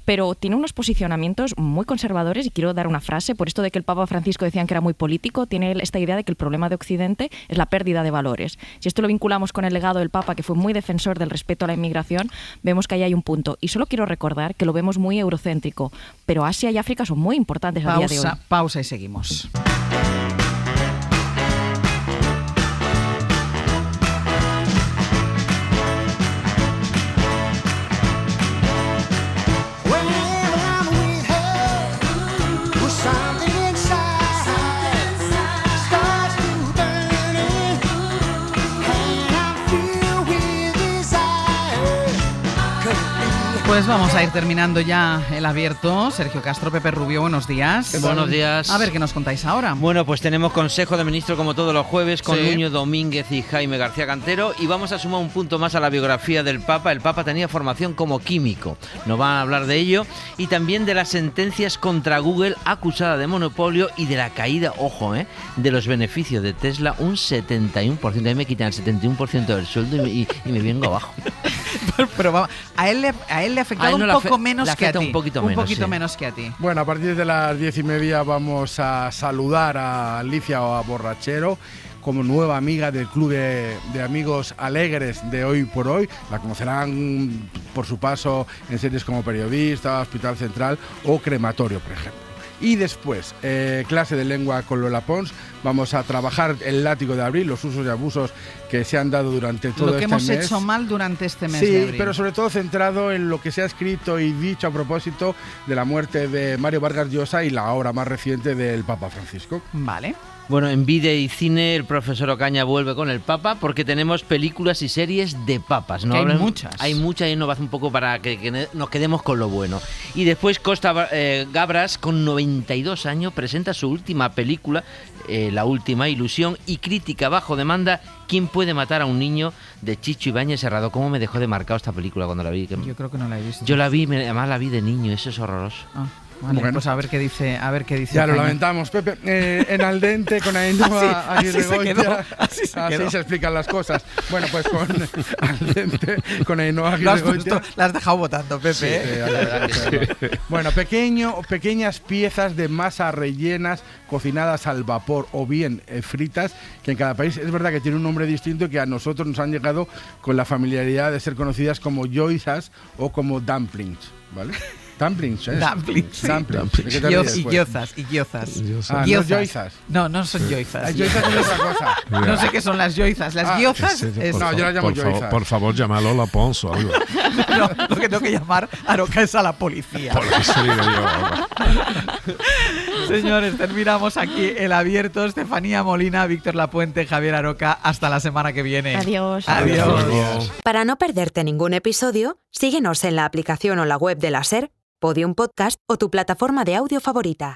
pero tiene unos posicionamientos muy conservadores, y quiero dar una frase, por esto de que el Papa Francisco decían que era muy político, tiene esta idea de que el problema de Occidente es la pérdida de valores. Si esto lo vinculamos con el legado del Papa, que fue muy defensor del respeto a la inmigración, vemos que ahí hay un punto. Y solo quiero recordar que lo vemos muy eurocéntrico, pero Asia y África son muy importantes a día de hoy. Pausa y seguimos. Pues vamos a ir terminando ya el abierto. Sergio Castro, Pepe Rubio, buenos días. Buenos días. A ver qué nos contáis ahora. Bueno, pues tenemos Consejo de Ministros como todos los jueves con Nuño Domínguez y Jaime García Cantero, y vamos a sumar un punto más a la biografía del Papa. El Papa tenía formación como químico, nos van a hablar de ello, y también de las sentencias contra Google acusada de monopolio y de la caída, ojo, de los beneficios de Tesla, un 71%. Ahí me quitan el 71% del sueldo y me vengo abajo. Pero a él le ha afectado un poco menos que a ti. Un poquito menos que a ti. Bueno, a partir de las 10:30 vamos a saludar a Alicia Borrachero como nueva amiga del Club de Amigos Alegres de Hoy por Hoy. La conocerán por su paso en series como Periodista, Hospital Central o Crematorio, por ejemplo. Y después, clase de lengua con Lola Pons. Vamos a trabajar el látigo de abril, los usos y abusos que se han dado durante todo este mes. Lo que hemos hecho mal durante este mes de abril. Sí, pero sobre todo centrado en lo que se ha escrito y dicho a propósito de la muerte de Mario Vargas Llosa y la obra más reciente del Papa Francisco. Vale. Bueno, en Vídeo y Cine el profesor Ocaña vuelve con el Papa, porque tenemos películas y series de papas, ¿no? Hay muchas. Hay muchas, y nos va a hacer un poco para que nos quedemos con lo bueno. Y después Costa Gabras, con 92 años, presenta su última película, La Última Ilusión, y crítica bajo demanda ¿Quién puede matar a un niño?, de Chicho Ibáñez Serrado. ¿Cómo me dejó de marcado esta película cuando la vi? Yo creo que no la he visto. Yo la vi, además la vi de niño, eso es horroroso. Vale, bueno, pues a ver qué dice. Ya lo lamentamos, Pepe. En Al Dente con Ainhoa Aguirregoitia. Así se explican las cosas. Bueno, pues con Al Dente con Ainhoa Aguirregoitia. La has dejado votando, Pepe. Sí. Bueno, pequeñas piezas de masa rellenas, cocinadas al vapor o bien fritas, que en cada país es verdad que tiene un nombre distinto, que a nosotros nos han llegado con la familiaridad de ser conocidas como yoizas o como dumplings, ¿vale? Dumplings, ¿eh? Dumplings. Y gyozas. ¿No yoizas? No son yoizas. Las yoizas son otra cosa. No sé qué son las yoizas. Las gyozas. No, yo las llamo yoizas. Por favor, llámalo a la Pons o algo. No, lo que tengo que llamar a Aroca es a la policía. Por eso digo yo. Señores, terminamos aquí el abierto. Estefanía Molina, Víctor Lapuente, Javier Aroca. Hasta la semana que viene. Adiós. Adiós. Para no perderte ningún episodio, síguenos en la aplicación o la web de la SER, Podium Podcast o tu plataforma de audio favorita.